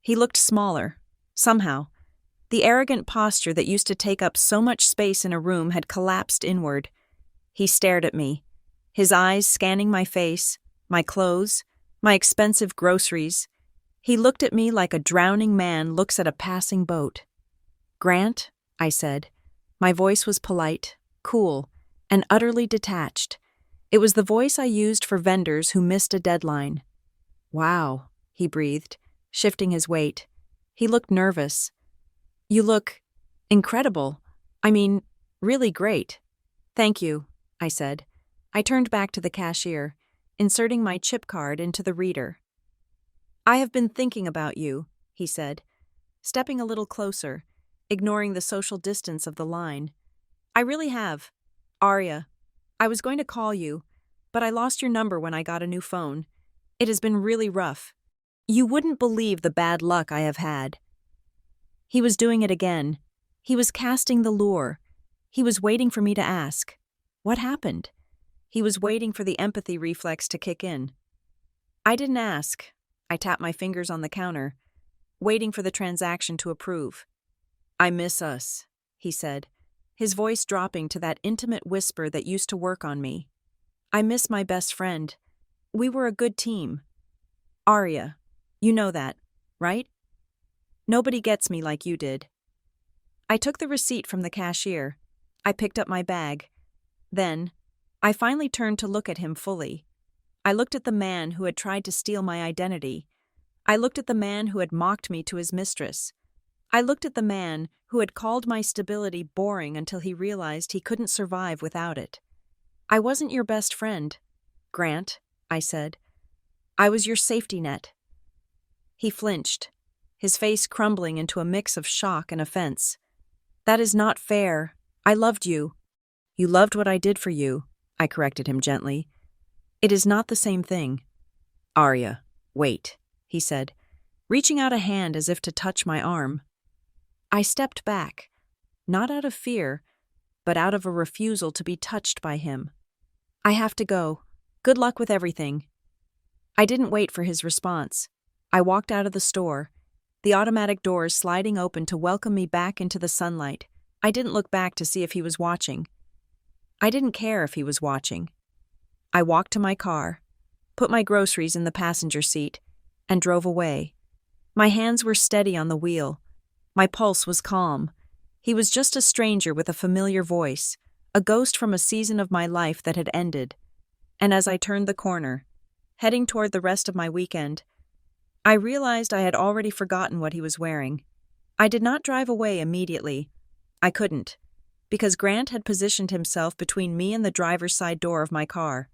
He looked smaller, somehow. The arrogant posture that used to take up so much space in a room had collapsed inward. He stared at me, his eyes scanning my face, my clothes, my expensive groceries. He looked at me like a drowning man looks at a passing boat. "Grant," I said. My voice was polite, cool, and utterly detached. It was the voice I used for vendors who missed a deadline. "Wow," he breathed, shifting his weight. He looked nervous. "You look incredible. I mean, really great." "Thank you," I said. I turned back to the cashier, inserting my chip card into the reader. "I have been thinking about you," he said, stepping a little closer, ignoring the social distance of the line. "I really have. Arya, I was going to call you, but I lost your number when I got a new phone. It has been really rough. You wouldn't believe the bad luck I have had." He was doing it again. He was casting the lure. He was waiting for me to ask, "What happened?" He was waiting for the empathy reflex to kick in. I didn't ask. I tapped my fingers on the counter, waiting for the transaction to approve. "I miss us," he said, his voice dropping to that intimate whisper that used to work on me. "I miss my best friend. We were a good team. Arya, you know that, right? Nobody gets me like you did." I took the receipt from the cashier. I picked up my bag. Then, I finally turned to look at him fully. I looked at the man who had tried to steal my identity. I looked at the man who had mocked me to his mistress. I looked at the man who had called my stability boring until he realized he couldn't survive without it. "I wasn't your best friend, Grant," I said. "I was your safety net." He flinched, his face crumbling into a mix of shock and offense. "That is not fair. I loved you." "You loved what I did for you," I corrected him gently. "It is not the same thing." "Arya, wait," he said, reaching out a hand as if to touch my arm. I stepped back, not out of fear, but out of a refusal to be touched by him. "I have to go. Good luck with everything." I didn't wait for his response. I walked out of the store, the automatic doors sliding open to welcome me back into the sunlight. I didn't look back to see if he was watching. I didn't care if he was watching. I walked to my car, put my groceries in the passenger seat, and drove away. My hands were steady on the wheel. My pulse was calm. He was just a stranger with a familiar voice, a ghost from a season of my life that had ended. And as I turned the corner, heading toward the rest of my weekend, I realized I had already forgotten what he was wearing. I did not drive away immediately. I couldn't, because Grant had positioned himself between me and the driver's side door of my car.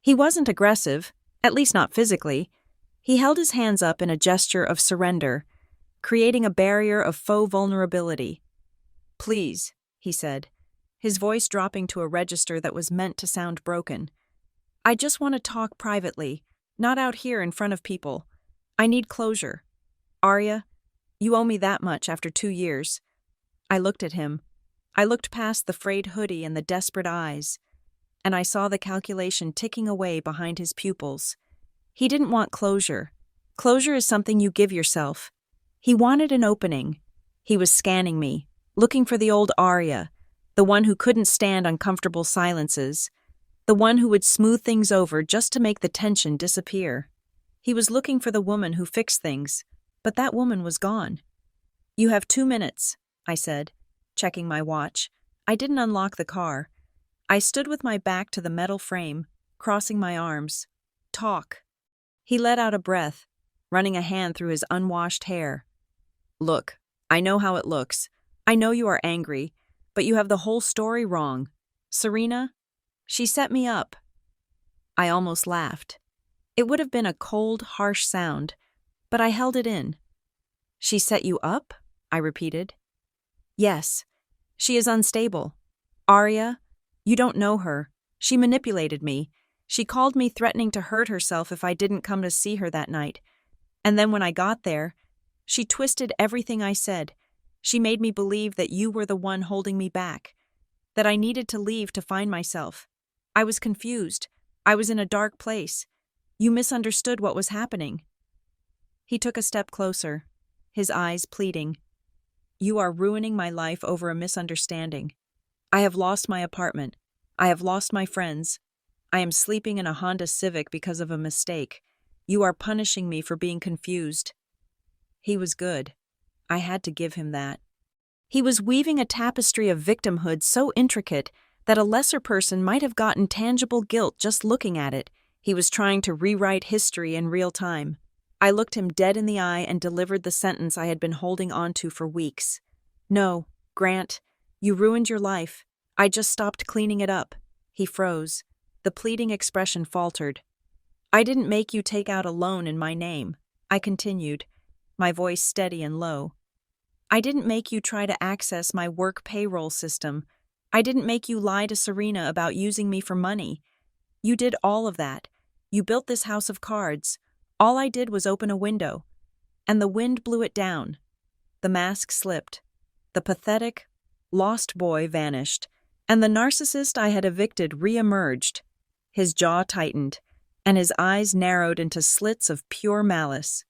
He wasn't aggressive, at least not physically. He held his hands up in a gesture of surrender, creating a barrier of faux vulnerability. "Please," he said, his voice dropping to a register that was meant to sound broken. I just want to talk privately, not out here in front of people. I need closure. Arya, you owe me that much after 2 years. I looked at him. I looked past the frayed hoodie and the desperate eyes, and I saw the calculation ticking away behind his pupils. He didn't want closure. Closure is something you give yourself. He wanted an opening. He was scanning me, looking for the old Arya, the one who couldn't stand uncomfortable silences, the one who would smooth things over just to make the tension disappear. He was looking for the woman who fixed things, but that woman was gone. You have 2 minutes, I said, checking my watch. I didn't unlock the car. I stood with my back to the metal frame, crossing my arms. Talk. He let out a breath, running a hand through his unwashed hair. Look, I know how it looks. I know you are angry, but you have the whole story wrong. Serena? She set me up. I almost laughed. It would have been a cold, harsh sound, but I held it in. She set you up? I repeated. Yes. She is unstable. Arya, you don't know her. She manipulated me. She called me threatening to hurt herself if I didn't come to see her that night. And then when I got there, she twisted everything I said. She made me believe that you were the one holding me back, that I needed to leave to find myself. I was confused. I was in a dark place. You misunderstood what was happening. He took a step closer, his eyes pleading. You are ruining my life over a misunderstanding. I have lost my apartment. I have lost my friends. I am sleeping in a Honda Civic because of a mistake. You are punishing me for being confused. He was good. I had to give him that. He was weaving a tapestry of victimhood so intricate that a lesser person might have gotten tangible guilt just looking at it. He was trying to rewrite history in real time. I looked him dead in the eye and delivered the sentence I had been holding on to for weeks. No, Grant, you ruined your life. I just stopped cleaning it up. He froze. The pleading expression faltered. I didn't make you take out a loan in my name. I continued, my voice steady and low. I didn't make you try to access my work payroll system. I didn't make you lie to Serena about using me for money. You did all of that. You built this house of cards. All I did was open a window, and the wind blew it down. The mask slipped. The pathetic, lost boy vanished, and the narcissist I had evicted re-emerged. His jaw tightened, and his eyes narrowed into slits of pure malice.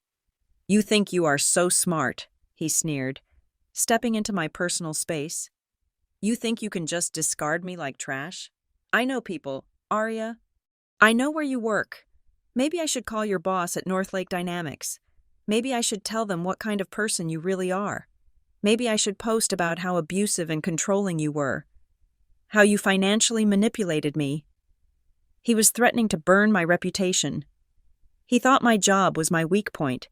You think you are so smart, he sneered, stepping into my personal space. You think you can just discard me like trash? I know people, Arya. I know where you work. Maybe I should call your boss at Northlake Dynamics. Maybe I should tell them what kind of person you really are. Maybe I should post about how abusive and controlling you were. How you financially manipulated me. He was threatening to burn my reputation. He thought my job was my weak point.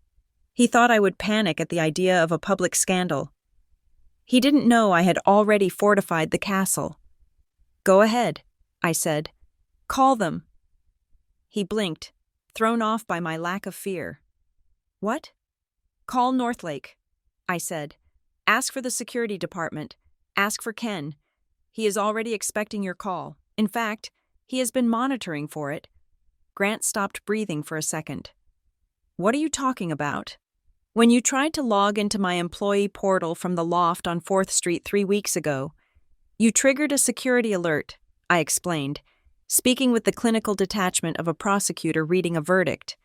He thought I would panic at the idea of a public scandal. He didn't know I had already fortified the castle. Go ahead, I said. Call them. He blinked, thrown off by my lack of fear. What? Call Northlake, I said. Ask for the security department. Ask for Ken. He is already expecting your call. In fact, he has been monitoring for it. Grant stopped breathing for a second. What are you talking about? When you tried to log into my employee portal from the loft on 4th Street 3 weeks ago, you triggered a security alert, I explained, speaking with the clinical detachment of a prosecutor reading a verdict.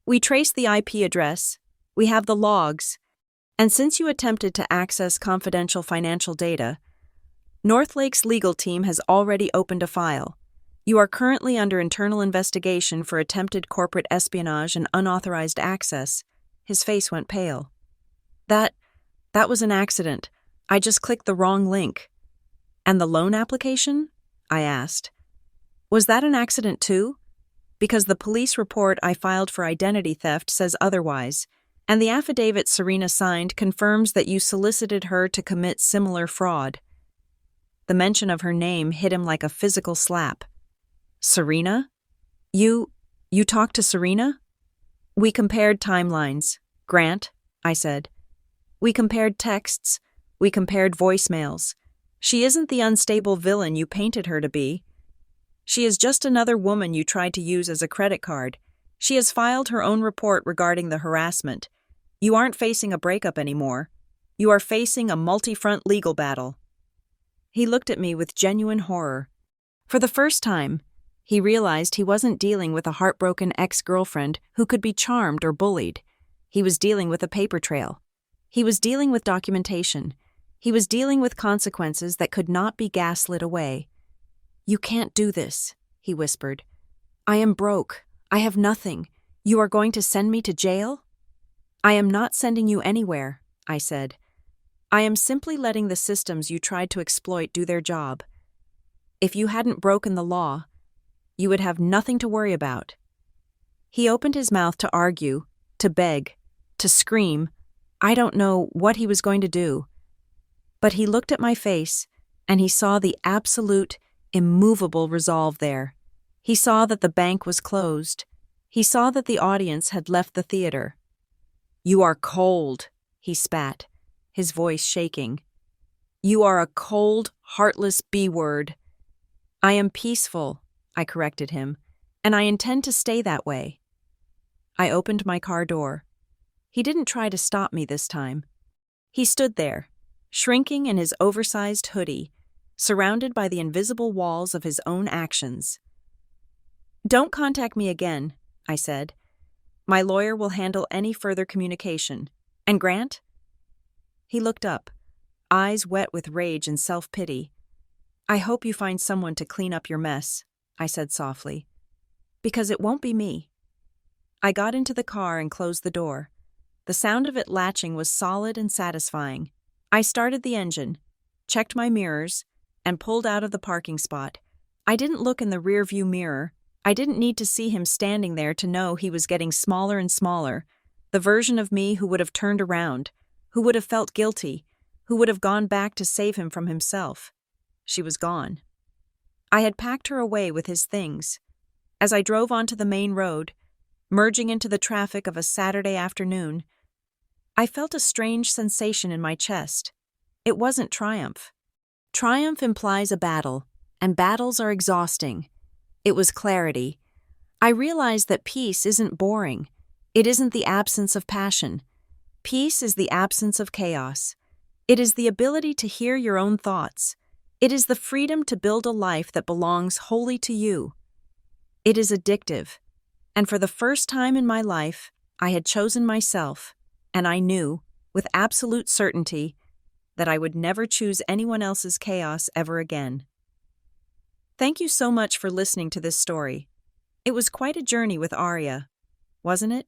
We traced the IP address, we have the logs, and since you attempted to access confidential financial data, Northlake's legal team has already opened a file. You are currently under internal investigation for attempted corporate espionage and unauthorized access. His face went pale. That was an accident. I just clicked the wrong link. And the loan application? I asked. Was that an accident too? Because the police report I filed for identity theft says otherwise, and the affidavit Serena signed confirms that you solicited her to commit similar fraud. The mention of her name hit him like a physical slap. Serena? You talked to Serena? We compared timelines, Grant, I said. We compared texts. We compared voicemails. She isn't the unstable villain you painted her to be. She is just another woman you tried to use as a credit card. She has filed her own report regarding the harassment. You aren't facing a breakup anymore. You are facing a multi-front legal battle." He looked at me with genuine horror. For the first time, he realized he wasn't dealing with a heartbroken ex-girlfriend who could be charmed or bullied. He was dealing with a paper trail. He was dealing with documentation. He was dealing with consequences that could not be gaslit away. "You can't do this," he whispered. "I am broke. I have nothing. You are going to send me to jail?" "I am not sending you anywhere," I said. "I am simply letting the systems you tried to exploit do their job. If you hadn't broken the law, you would have nothing to worry about." He opened his mouth to argue, to beg, to scream. I don't know what he was going to do. But he looked at my face, and he saw the absolute, immovable resolve there. He saw that the bank was closed. He saw that the audience had left the theater. "You are cold," he spat, his voice shaking. "You are a cold, heartless B-word." "I am peaceful," I corrected him, "and I intend to stay that way." I opened my car door. He didn't try to stop me this time. He stood there, shrinking in his oversized hoodie, surrounded by the invisible walls of his own actions. "Don't contact me again," I said. "My lawyer will handle any further communication. And Grant?" He looked up, eyes wet with rage and self-pity. "I hope you find someone to clean up your mess," I said softly. "Because it won't be me." I got into the car and closed the door. The sound of it latching was solid and satisfying. I started the engine, checked my mirrors, and pulled out of the parking spot. I didn't look in the rearview mirror. I didn't need to see him standing there to know he was getting smaller and smaller, the version of me who would have turned around, who would have felt guilty, who would have gone back to save him from himself. She was gone. I had packed her away with his things. As I drove onto the main road, merging into the traffic of a Saturday afternoon, I felt a strange sensation in my chest. It wasn't triumph. Triumph implies a battle, and battles are exhausting. It was clarity. I realized that peace isn't boring. It isn't the absence of passion. Peace is the absence of chaos. It is the ability to hear your own thoughts. It is the freedom to build a life that belongs wholly to you. It is addictive. And for the first time in my life, I had chosen myself, and I knew, with absolute certainty, that I would never choose anyone else's chaos ever again. Thank you so much for listening to this story. It was quite a journey with Arya, wasn't it?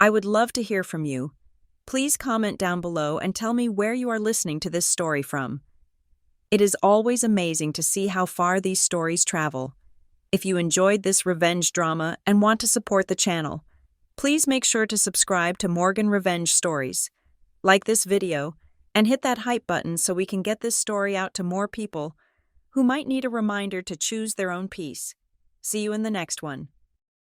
I would love to hear from you. Please comment down below and tell me where you are listening to this story from. It is always amazing to see how far these stories travel. If you enjoyed this revenge drama and want to support the channel, please make sure to subscribe to Morgan Revenge Stories. Like this video, and hit that hype button so we can get this story out to more people who might need a reminder to choose their own peace. See you in the next one.